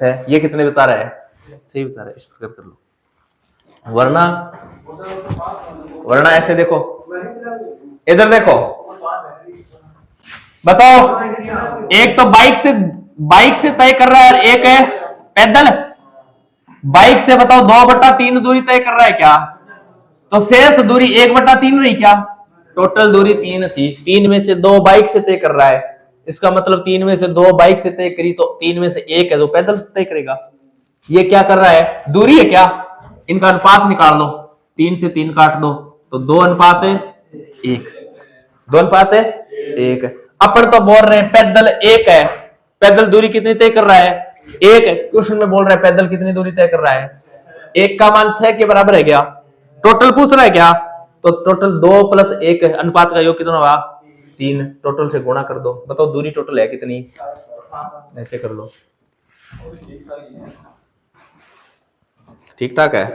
6। ये कितने बचा रहा है? 6 बचा रहा है। इस प्रकार कर लो, वरना ऐसे देखो, इधर देखो, बताओ, एक तो बाइक से तय कर रहा है और एक है पैदल। बाइक से बताओ 2/3 दूरी तय कर रहा है क्या? तो शेष दूरी 1/3 रही क्या? टोटल दूरी 3 थी, 3 में से 2 बाइक से तय कर रहा है, इसका मतलब 3 में से 2 बाइक से तय करी, तो 3 में से 1 है जो पैदल तय करेगा। ये क्या कर रहा है? दूरी है क्या? इनका अनुपात निकाल लो, 3 से 3 काट दो तो 2:1। 2:1। अपन तो बोल रहे हैं पैदल 1 है, पैदल दूरी कितनी तय कर रहा है? एक क्वेश्चन में बोल रहा है पैदल कितनी दूरी तय कर रहा है, एक का मान 6 के बराबर है क्या, टोटल पूछ रहा है क्या, तो टोटल 2 + 1 अनुपात का योग कितना होगा 3, टोटल से गुणा कर दो, बताओ दूरी टोटल है कितनी, ऐसे कर लो, ठीक ठाक है।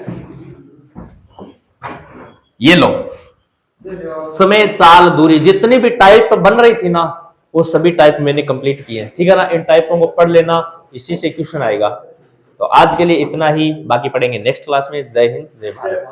ये लो समय चाल दूरी जितनी भी टाइप बन रही थी ना वो सभी टाइप मैंने कंप्लीट किए, ठीक है ना, इन टाइपों को पढ़ लेना, इसी से क्वेश्चन आएगा। तो आज के लिए इतना ही, बाकी पढ़ेंगे नेक्स्ट क्लास में। जय हिंद, जय भारत।